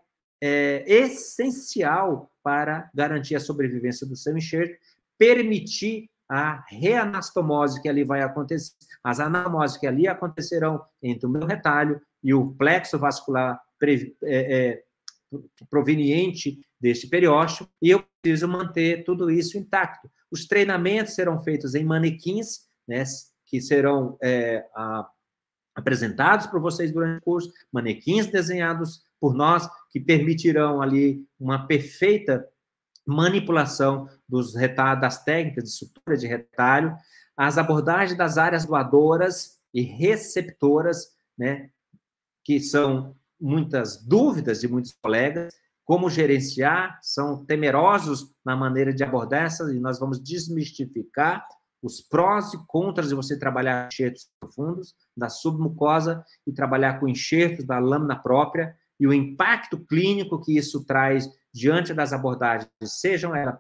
é essencial para garantir a sobrevivência do seu enxerto, permitir a reanastomose que ali vai acontecer, as anastomoses que ali acontecerão entre o meu retalho e o plexo vascular proveniente deste periósteo, e eu preciso manter tudo isso intacto. Os treinamentos serão feitos em manequins, né, que serão apresentados por vocês durante o curso, manequins desenhados por nós, que permitirão ali uma perfeita manipulação das técnicas de sutura de retalho, as abordagens das áreas doadoras e receptoras, né, que são muitas dúvidas de muitos colegas, como gerenciar, são temerosos na maneira de abordar essas, e nós vamos desmistificar os prós e contras de você trabalhar enxertos profundos da submucosa e trabalhar com enxertos da lâmina própria, e o impacto clínico que isso traz diante das abordagens, sejam elas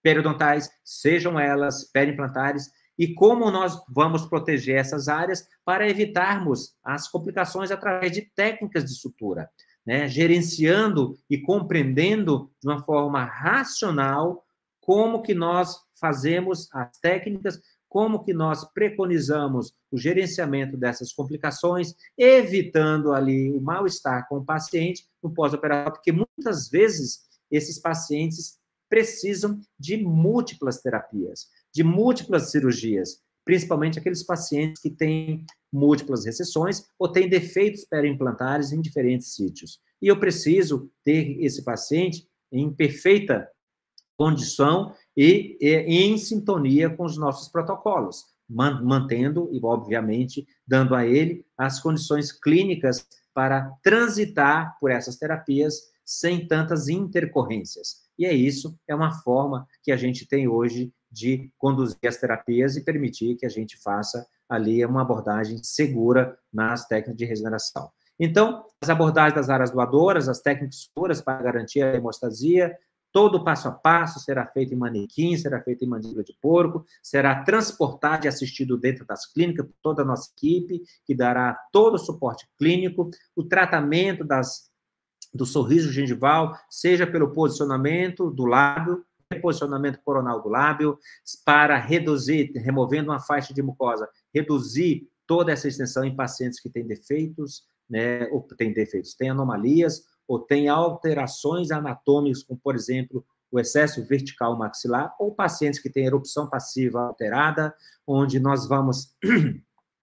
periodontais, sejam elas periimplantares, e como nós vamos proteger essas áreas para evitarmos as complicações através de técnicas de sutura, né? Gerenciando e compreendendo de uma forma racional como que nós fazemos as técnicas, como que nós preconizamos o gerenciamento dessas complicações, evitando ali o mal-estar com o paciente no pós-operatório, porque muitas vezes esses pacientes precisam de múltiplas terapias, de múltiplas cirurgias, principalmente aqueles pacientes que têm múltiplas recessões ou têm defeitos periimplantares em diferentes sítios. E eu preciso ter esse paciente em perfeita condição e em sintonia com os nossos protocolos, mantendo e, obviamente, dando a ele as condições clínicas para transitar por essas terapias sem tantas intercorrências. E isso é uma forma que a gente tem hoje de conduzir as terapias e permitir que a gente faça ali uma abordagem segura nas técnicas de regeneração. Então, as abordagens das áreas doadoras, as técnicas seguras para garantir a hemostasia, todo o passo a passo será feito em manequim, será feito em mandíbula de porco, será transportado e assistido dentro das clínicas por toda a nossa equipe, que dará todo o suporte clínico, o tratamento do sorriso gengival, seja pelo posicionamento do lábio, reposicionamento coronal do lábio, para reduzir, removendo uma faixa de mucosa, reduzir toda essa extensão em pacientes que têm defeitos, né, ou têm anomalias, ou tem alterações anatômicas, como, por exemplo, o excesso vertical maxilar, ou pacientes que têm erupção passiva alterada, onde nós vamos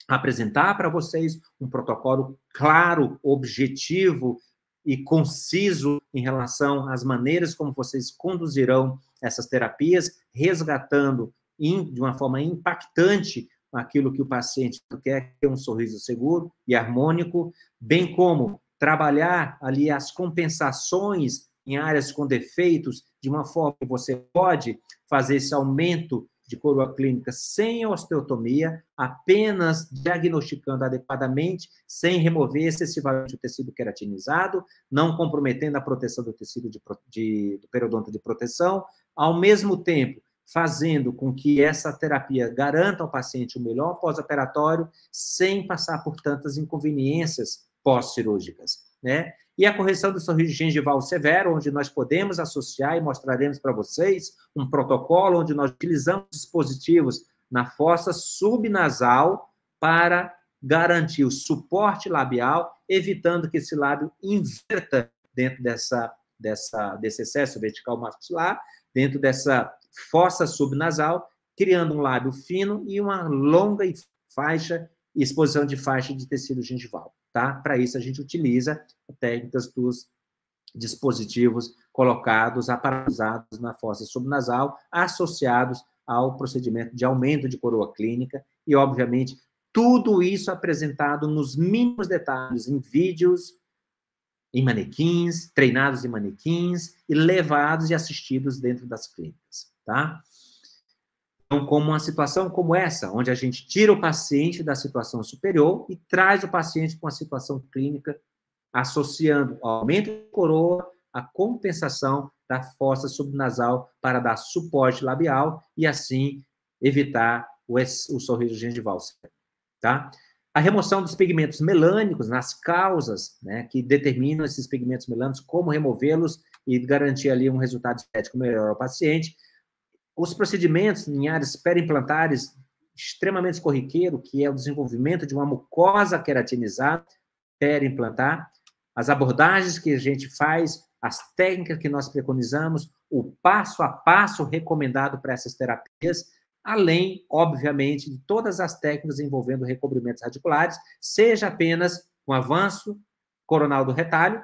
apresentar para vocês um protocolo claro, objetivo e conciso em relação às maneiras como vocês conduzirão essas terapias, resgatando de uma forma impactante aquilo que o paciente quer, que é um sorriso seguro e harmônico, bem como trabalhar ali as compensações em áreas com defeitos, de uma forma que você pode fazer esse aumento de coroa clínica sem osteotomia, apenas diagnosticando adequadamente, sem remover excessivamente o tecido queratinizado, não comprometendo a proteção do tecido do periodonto de proteção, ao mesmo tempo fazendo com que essa terapia garanta ao paciente o melhor pós-operatório, sem passar por tantas inconveniências pós-cirúrgicas, né? E a correção do sorriso gengival severo, onde nós podemos associar e mostraremos para vocês um protocolo onde nós utilizamos dispositivos na fossa subnasal para garantir o suporte labial, evitando que esse lábio inverta dentro desse excesso vertical maxilar, dentro dessa fossa subnasal, criando um lábio fino e uma longa exposição de faixa de tecido gengival. Tá? Para isso, a gente utiliza técnicas dos dispositivos colocados, aparatusados na fossa subnasal, associados ao procedimento de aumento de coroa clínica e, obviamente, tudo isso apresentado nos mínimos detalhes em vídeos, em manequins, treinados em manequins e levados e assistidos dentro das clínicas, tá? Então, como uma situação como essa, onde a gente tira o paciente da situação superior e traz o paciente para uma situação clínica, associando o aumento de coroa, a compensação da fossa subnasal para dar suporte labial e, assim, evitar o sorriso gengival, tá? A remoção dos pigmentos melânicos nas causas, né, que determinam esses pigmentos melânicos, como removê-los e garantir ali um resultado estético melhor ao paciente. Os procedimentos em áreas periimplantares extremamente corriqueiro, que é o desenvolvimento de uma mucosa queratinizada periimplantar, as abordagens que a gente faz, as técnicas que nós preconizamos, o passo a passo recomendado para essas terapias, além, obviamente, de todas as técnicas envolvendo recobrimentos radiculares, seja apenas um avanço coronal do retalho,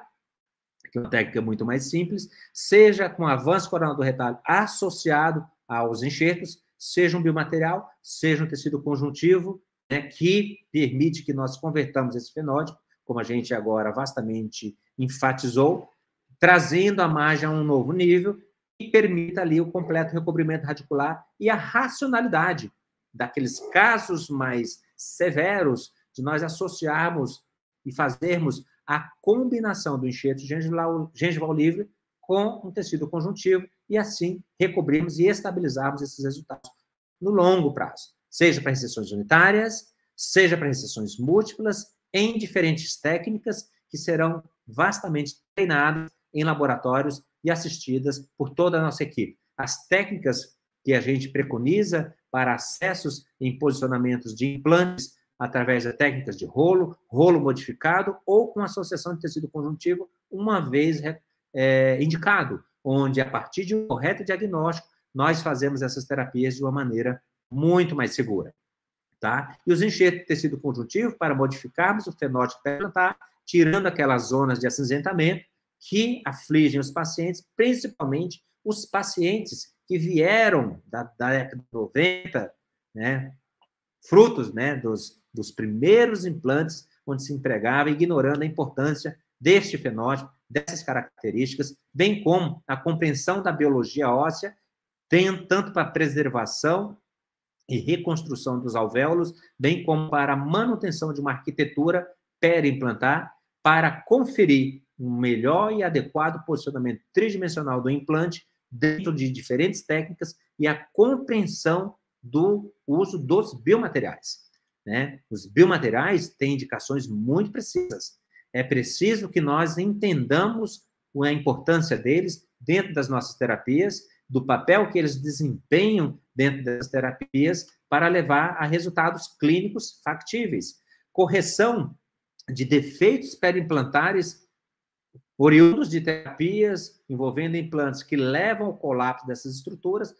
que é uma técnica muito mais simples, seja com avanço coronal do retalho associado aos enxertos, seja um biomaterial, seja um tecido conjuntivo, né, que permite que nós convertamos esse fenótipo, como a gente agora vastamente enfatizou, trazendo a margem a um novo nível e permita ali o completo recobrimento radicular e a racionalidade daqueles casos mais severos de nós associarmos e fazermos a combinação do enxerto gengival livre com um tecido conjuntivo e, assim, recobrirmos e estabilizarmos esses resultados no longo prazo, seja para recessões unitárias, seja para recessões múltiplas, em diferentes técnicas que serão vastamente treinadas em laboratórios e assistidas por toda a nossa equipe. as técnicas que a gente preconiza para acessos em posicionamentos de implantes através de técnicas de rolo modificado ou com associação de tecido conjuntivo, uma vez indicado, onde, a partir de um correto diagnóstico, nós fazemos essas terapias de uma maneira muito mais segura. Tá? E os enxertos de tecido conjuntivo, para modificarmos o fenótipo perimplantar, tirando aquelas zonas de acinzentamento que afligem os pacientes, principalmente os pacientes que vieram da década de 90, né, frutos, né, dos primeiros implantes, onde se empregava, ignorando a importância deste fenótipo, dessas características, bem como a compreensão da biologia óssea, tanto para a preservação e reconstrução dos alvéolos, bem como para a manutenção de uma arquitetura perimplantar, para conferir um melhor e adequado posicionamento tridimensional do implante dentro de diferentes técnicas e a compreensão do uso dos biomateriais, né? Os biomateriais têm indicações muito precisas. É preciso que nós entendamos a importância deles dentro das nossas terapias, do papel que eles desempenham dentro das terapias para levar a resultados clínicos factíveis. Correção de defeitos perimplantares oriundos de terapias envolvendo implantes que levam ao colapso dessas estruturas,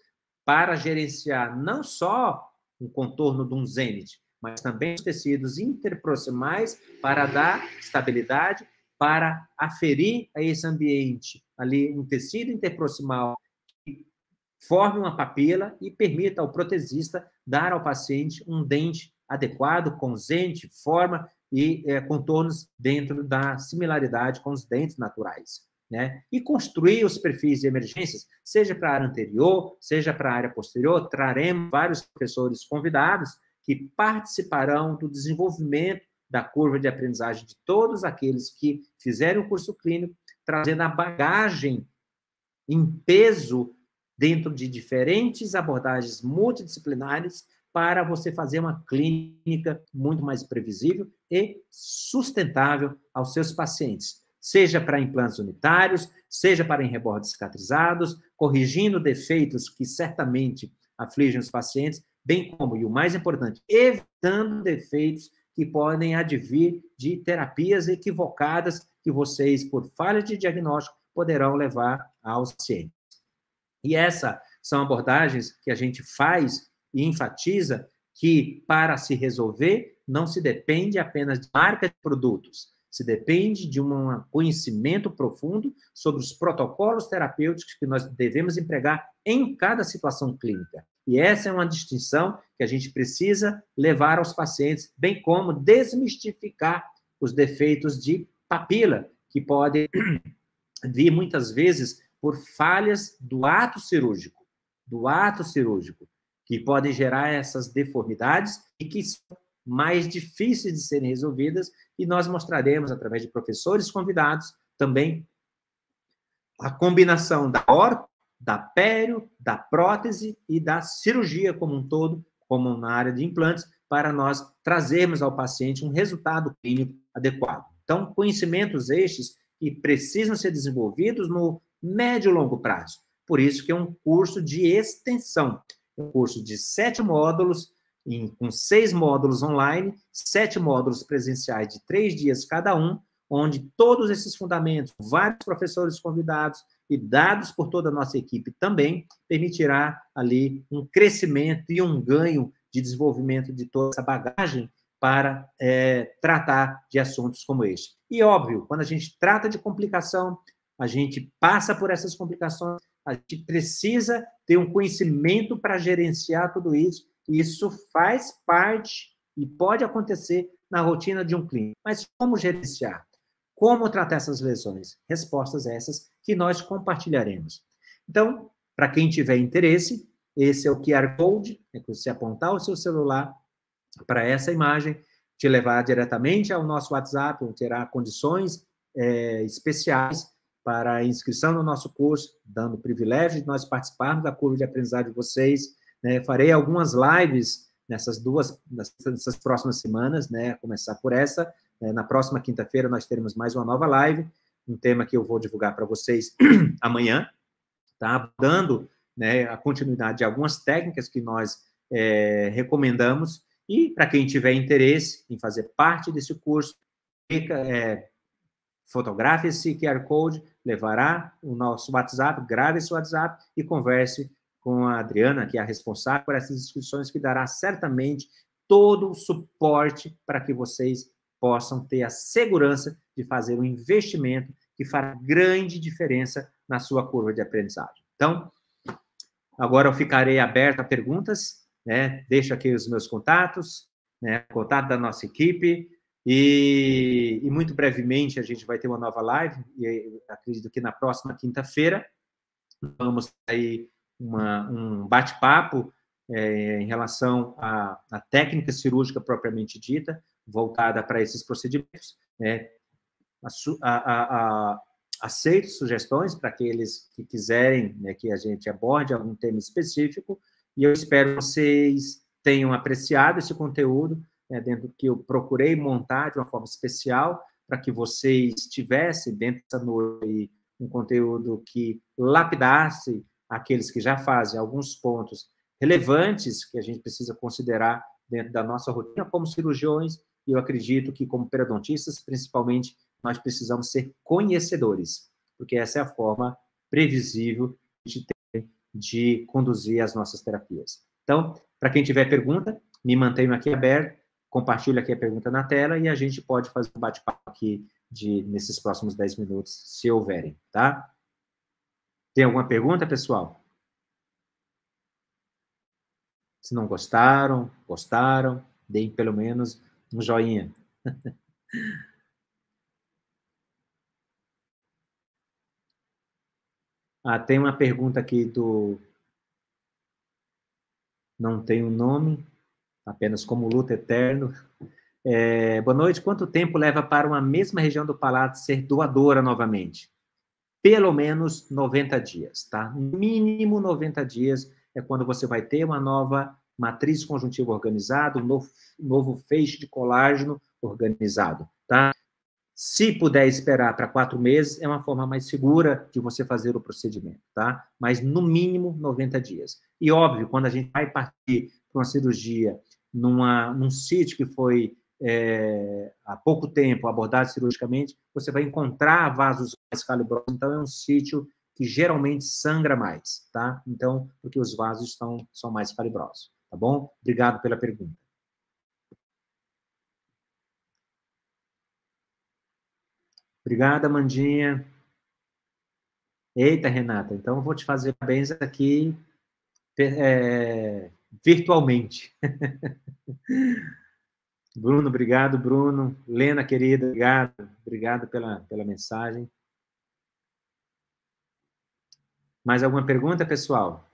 para gerenciar não só o contorno de um zênite, mas também os tecidos interproximais para dar estabilidade, para aferir a esse ambiente ali um tecido interproximal que forme uma papila e permita ao protesista dar ao paciente um dente adequado, com zênite, forma e contornos dentro da similaridade com os dentes naturais, né? E construir os perfis de emergências, seja para a área anterior, seja para a área posterior. Traremos vários professores convidados que participarão do desenvolvimento da curva de aprendizagem de todos aqueles que fizeram o curso clínico, trazendo a bagagem em peso dentro de diferentes abordagens multidisciplinares para você fazer uma clínica muito mais previsível e sustentável aos seus pacientes, seja para implantes unitários, seja para rebordes cicatrizados, corrigindo defeitos que certamente afligem os pacientes, bem como, e o mais importante, evitando defeitos que podem advir de terapias equivocadas que vocês, por falha de diagnóstico, poderão levar aos pacientes. E essas são abordagens que a gente faz e enfatiza que, para se resolver, não se depende apenas de marca de produtos, se depende de um conhecimento profundo sobre os protocolos terapêuticos que nós devemos empregar em cada situação clínica. E essa é uma distinção que a gente precisa levar aos pacientes, bem como desmistificar os defeitos de papila, que podem vir muitas vezes por falhas do ato cirúrgico, que podem gerar essas deformidades e que são mais difíceis de serem resolvidas, e nós mostraremos, através de professores convidados, também a combinação da orto, da pério, da prótese e da cirurgia como um todo, como na área de implantes, para nós trazermos ao paciente um resultado clínico adequado. Então, conhecimentos estes que precisam ser desenvolvidos no médio e longo prazo. Por isso que é um curso de extensão, um curso de 7 módulos, com 6 módulos online, 7 módulos presenciais de 3 dias cada um, onde todos esses fundamentos, vários professores convidados e dados por toda a nossa equipe também, permitirá ali um crescimento e um ganho de desenvolvimento de toda essa bagagem para tratar de assuntos como este. E, óbvio, quando a gente trata de complicação, a gente passa por essas complicações, a gente precisa ter um conhecimento para gerenciar tudo isso, e isso faz parte e pode acontecer na rotina de um clínico. Mas como gerenciar? Como tratar essas lesões? Respostas essas que nós compartilharemos. Então, para quem tiver interesse, esse é o QR Code, é que você apontar o seu celular para essa imagem, te levar diretamente ao nosso WhatsApp, onde terá condições especiais para a inscrição no nosso curso, dando o privilégio de nós participarmos da curva de aprendizagem de vocês, né? Farei algumas lives nessas próximas semanas, né? Começar por essa. Na próxima quinta-feira nós teremos mais uma nova live, um tema que eu vou divulgar para vocês amanhã, tá? Dando né, a continuidade de algumas técnicas que nós recomendamos, e para quem tiver interesse em fazer parte desse curso, fotografe esse QR Code, levará o nosso WhatsApp, grave esse WhatsApp e converse com a Adriana, que é a responsável por essas inscrições, que dará certamente todo o suporte para que vocês possam ter a segurança de fazer um investimento que fará grande diferença na sua curva de aprendizagem. Então, agora eu ficarei aberto a perguntas, né? Deixo aqui os meus contatos, né? Contato da nossa equipe, e muito brevemente a gente vai ter uma nova live, e acredito que na próxima quinta-feira vamos ter um bate-papo em relação à técnica cirúrgica propriamente dita, voltada para esses procedimentos, né? Aceito sugestões para aqueles que quiserem, né, que a gente aborde algum tema específico, e eu espero que vocês tenham apreciado esse conteúdo, né, dentro do que eu procurei montar de uma forma especial, para que vocês tivessem dentro dessa noite um conteúdo que lapidasse aqueles que já fazem alguns pontos relevantes que a gente precisa considerar dentro da nossa rotina como cirurgiões, e eu acredito que como periodontistas, principalmente, nós precisamos ser conhecedores, porque essa é a forma previsível de conduzir as nossas terapias. Então, para quem tiver pergunta, me mantenho aqui aberto, compartilho aqui a pergunta na tela e a gente pode fazer um bate-papo aqui nesses próximos 10 minutos, se houverem, tá? Tem alguma pergunta, pessoal? Se não gostaram, deem pelo menos um joinha. Tem uma pergunta aqui do... Não tem um nome, apenas como luta eterno. Boa noite, quanto tempo leva para uma mesma região do palato ser doadora novamente? Pelo menos 90 dias, tá? Mínimo 90 dias é quando você vai ter uma nova matriz conjuntiva organizada, um novo feixe de colágeno organizado, tá? Se puder esperar para 4 meses, é uma forma mais segura de você fazer o procedimento, tá? Mas, no mínimo, 90 dias. E, óbvio, quando a gente vai partir para uma cirurgia num sítio que foi, há pouco tempo, abordado cirurgicamente, você vai encontrar vasos mais calibrosos. Então, é um sítio que geralmente sangra mais, tá? Então, porque os vasos são mais calibrosos, tá bom? Obrigado pela pergunta. Obrigada, Amandinha. Eita, Renata, então eu vou te fazer parabéns aqui virtualmente. Bruno, obrigado, Bruno. Lena, querida, obrigado pela mensagem. Mais alguma pergunta, pessoal?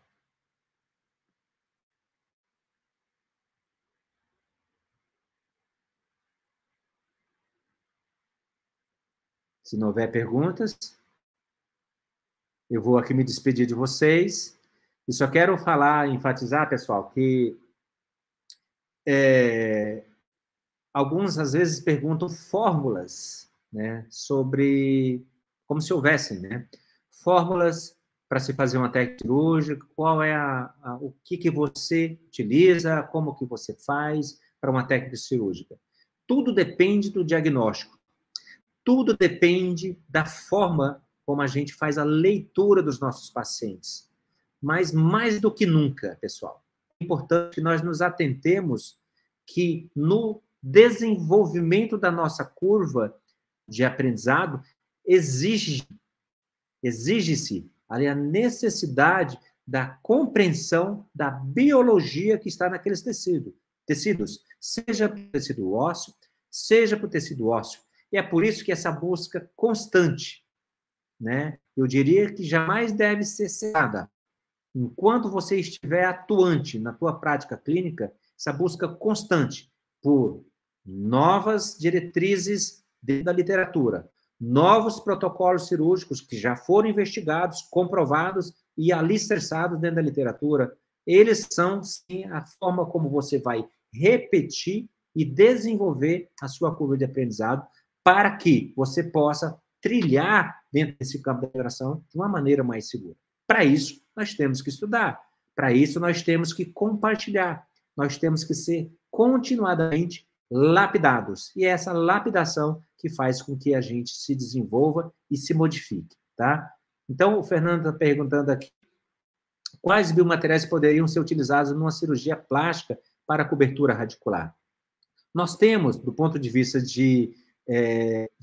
Se não houver perguntas, eu vou aqui me despedir de vocês. E só quero enfatizar, pessoal, que alguns, às vezes, perguntam fórmulas, né, como se houvessem, né, fórmulas para se fazer uma técnica cirúrgica, qual é o que você utiliza, como que você faz para uma técnica cirúrgica. Tudo depende do diagnóstico. Tudo depende da forma como a gente faz a leitura dos nossos pacientes. Mas, mais do que nunca, pessoal, é importante que nós nos atentemos que no desenvolvimento da nossa curva de aprendizado exige-se ali a necessidade da compreensão da biologia que está naqueles tecidos, seja para o tecido ósseo, seja para o tecido ósseo. E é por isso que essa busca constante, né? Eu diria que jamais deve ser cessada. Enquanto você estiver atuante na tua prática clínica, essa busca constante por novas diretrizes dentro da literatura, novos protocolos cirúrgicos que já foram investigados, comprovados e alicerçados dentro da literatura, eles são, sim, a forma como você vai repetir e desenvolver a sua curva de aprendizado para que você possa trilhar dentro desse campo de operação de uma maneira mais segura. Para isso, nós temos que estudar. Para isso, nós temos que compartilhar. Nós temos que ser continuadamente lapidados. E é essa lapidação que faz com que a gente se desenvolva e se modifique, tá? Então, o Fernando está perguntando aqui, quais biomateriais poderiam ser utilizados numa cirurgia plástica para cobertura radicular? Nós temos, do ponto de vista de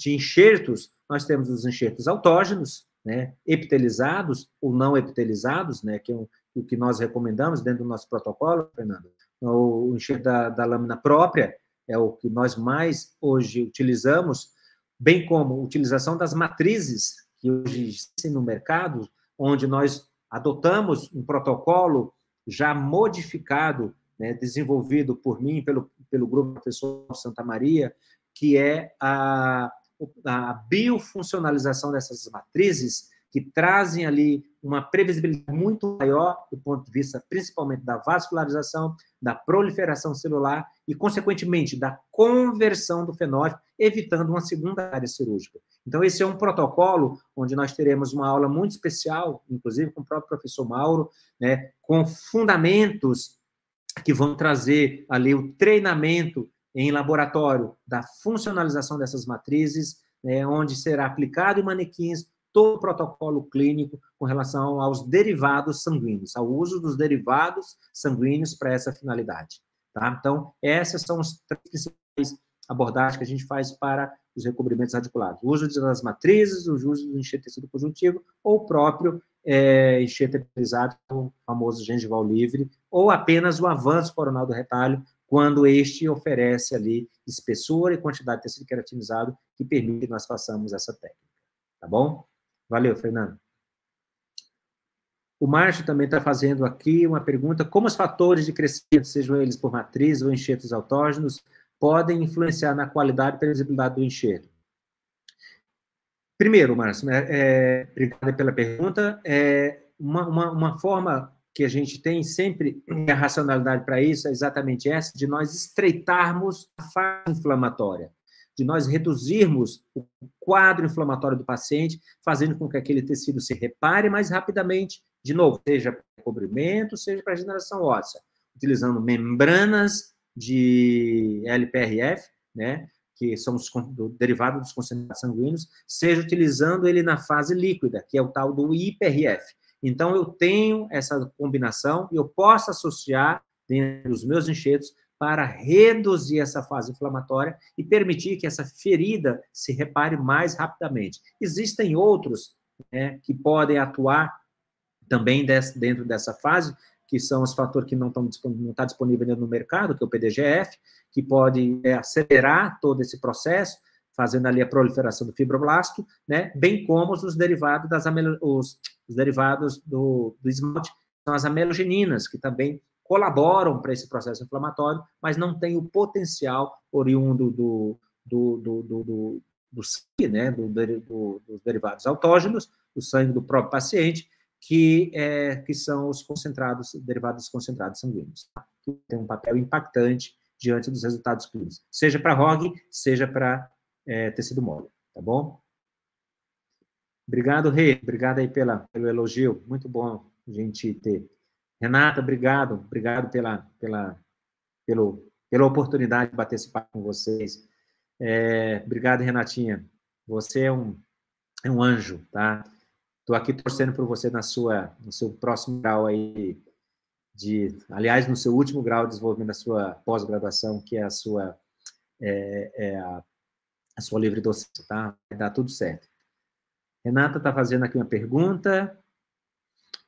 enxertos, nós temos os enxertos autógenos, né, epitelizados ou não epitelizados, né, que é o que nós recomendamos dentro do nosso protocolo, Fernando. O enxerto da lâmina própria é o que nós mais hoje utilizamos, bem como a utilização das matrizes que hoje existem no mercado, onde nós adotamos um protocolo já modificado, né, desenvolvido por mim, pelo grupo professor Santa Maria, que é a biofuncionalização dessas matrizes, que trazem ali uma previsibilidade muito maior do ponto de vista, principalmente, da vascularização, da proliferação celular e, consequentemente, da conversão do fenótipo, evitando uma segunda área cirúrgica. Então, esse é um protocolo onde nós teremos uma aula muito especial, inclusive com o próprio professor Mauro, né, com fundamentos que vão trazer ali o treinamento em laboratório da funcionalização dessas matrizes, né, onde será aplicado em manequins todo o protocolo clínico com relação aos derivados sanguíneos, ao uso dos derivados sanguíneos para essa finalidade. Tá? Então, essas são as três principais abordagens que a gente faz para os recobrimentos radiculares. O uso das matrizes, o uso do enxerto tecido conjuntivo, ou o próprio enxerto epitelizado, o famoso gengival livre, ou apenas o avanço coronal do retalho, quando este oferece ali espessura e quantidade de tecido queratinizado que permite que nós façamos essa técnica. Tá bom? Valeu, Fernando. O Márcio também está fazendo aqui uma pergunta: como os fatores de crescimento, sejam eles por matriz ou enxertos autógenos, podem influenciar na qualidade e previsibilidade do enxerto? Primeiro, Márcio, obrigado pela pergunta. Uma forma que a gente tem sempre a racionalidade para isso é exatamente essa, de nós estreitarmos a fase inflamatória, de nós reduzirmos o quadro inflamatório do paciente, fazendo com que aquele tecido se repare mais rapidamente, de novo, seja para recobrimento, seja para regeneração óssea, utilizando membranas de LPRF, né, que são derivados dos concentrados sanguíneos, seja utilizando ele na fase líquida, que é o tal do IPRF. Então, eu tenho essa combinação e eu posso associar dentro dos meus enxertos para reduzir essa fase inflamatória e permitir que essa ferida se repare mais rapidamente. Existem outros, né, que podem atuar também dentro dessa fase, que são os fatores que não está disponível no mercado, que é o PDGF, que pode acelerar todo esse processo, fazendo ali a proliferação do fibroblasto, né, bem como os derivados os derivados do esmalte, são as amelogeninas, que também colaboram para esse processo inflamatório, mas não tem o potencial oriundo do sangue, né, dos derivados autógenos, do sangue do próprio paciente, que são os derivados concentrados sanguíneos, tá? Que tem um papel impactante diante dos resultados clínicos, seja para ROG, seja para tecido mole, tá bom? Obrigado, Rê, obrigado aí pelo elogio, muito bom a gente ter. Renata, obrigado pela oportunidade de bater esse papo com vocês. Obrigado, Renatinha, você é um anjo, tá? Estou aqui torcendo por você no seu próximo grau aí, aliás, no seu último grau de desenvolvimento da sua pós-graduação, que é a sua livre docência, tá? Vai dar tudo certo. Renata está fazendo aqui uma pergunta: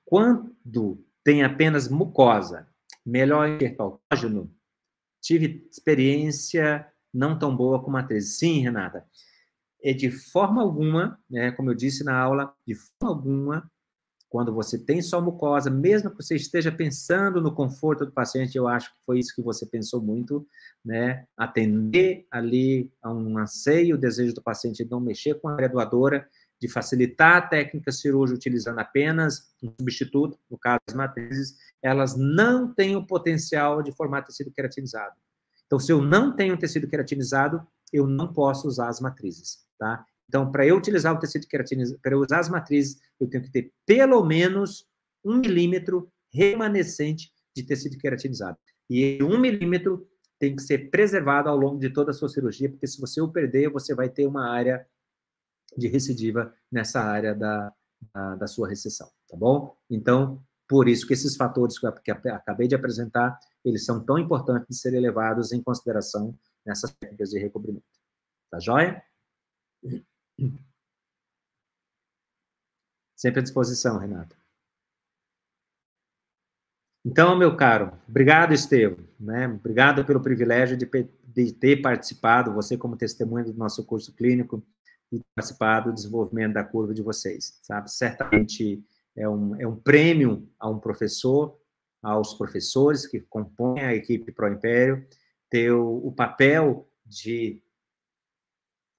quando tem apenas mucosa, melhor enxerto autógeno? Tive experiência não tão boa com matriz. Sim, Renata. De forma alguma, né, como eu disse na aula, de forma alguma, quando você tem só mucosa, mesmo que você esteja pensando no conforto do paciente, eu acho que foi isso que você pensou muito, né, atender ali a um anseio, o desejo do paciente de não mexer com a graduadora, de facilitar a técnica cirúrgica utilizando apenas um substituto, no caso das matrizes, elas não têm o potencial de formar tecido queratinizado. Então, se eu não tenho tecido queratinizado, eu não posso usar as matrizes, tá? Então, para eu utilizar o tecido queratinizado, para eu usar as matrizes, eu tenho que ter pelo menos 1 milímetro remanescente de tecido queratinizado. E 1 milímetro tem que ser preservado ao longo de toda a sua cirurgia, porque se você o perder, você vai ter uma área de recidiva nessa área da sua recessão, tá bom? Então, por isso que esses fatores que eu acabei de apresentar, eles são tão importantes de serem levados em consideração nessas técnicas de recobrimento. Tá joia? Sempre à disposição, Renata. Então, meu caro, obrigado, Estevam, né? Obrigado pelo privilégio de ter participado, você como testemunha do nosso curso clínico, e participar do desenvolvimento da curva de vocês, sabe? Certamente é um prêmio a um professor, aos professores que compõem a equipe ProImpério, ter o papel de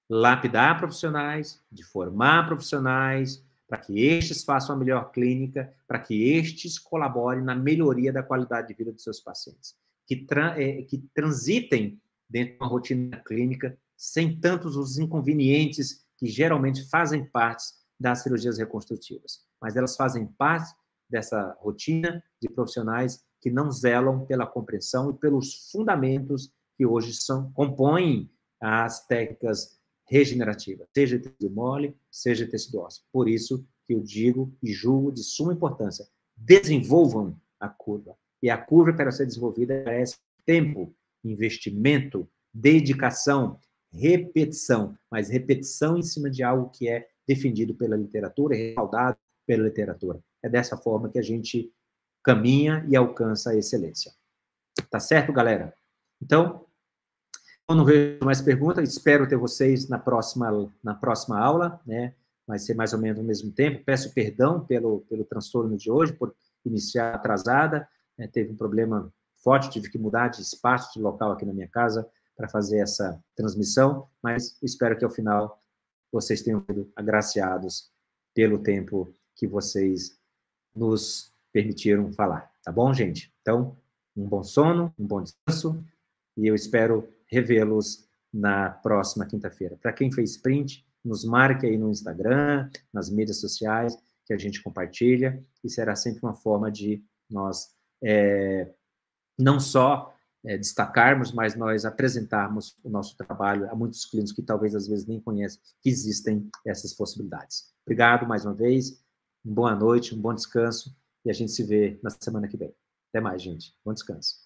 lapidar profissionais, de formar profissionais, para que estes façam a melhor clínica, para que estes colaborem na melhoria da qualidade de vida dos seus pacientes, que transitem dentro de uma rotina clínica sem tantos os inconvenientes que geralmente fazem parte das cirurgias reconstrutivas, mas elas fazem parte dessa rotina de profissionais que não zelam pela compreensão e pelos fundamentos que hoje compõem as técnicas regenerativa, seja tecido mole, seja tecido ósseo. Por isso que eu digo e julgo de suma importância, desenvolvam a curva. E a curva, para ser desenvolvida, merece tempo, investimento, dedicação, repetição, mas repetição em cima de algo que é defendido pela literatura e respaldado pela literatura. É dessa forma que a gente caminha e alcança a excelência. Tá certo, galera? Então, eu não vejo mais perguntas, espero ter vocês na próxima aula, né? Vai ser mais ou menos no mesmo tempo. Peço perdão pelo transtorno de hoje, por iniciar atrasada, né? Teve um problema forte, tive que mudar de espaço, de local aqui na minha casa para fazer essa transmissão, mas espero que ao final vocês tenham sido agraciados pelo tempo que vocês nos permitiram falar, tá bom, gente? Então, um bom sono, um bom descanso, e eu espero revê-los na próxima quinta-feira. Para quem fez print, nos marque aí no Instagram, nas mídias sociais, que a gente compartilha, e será sempre uma forma de nós não só destacarmos, mas nós apresentarmos o nosso trabalho a muitos clínicos que talvez às vezes nem conhecem que existem essas possibilidades. Obrigado mais uma vez, uma boa noite, um bom descanso, e a gente se vê na semana que vem. Até mais, gente. Bom descanso.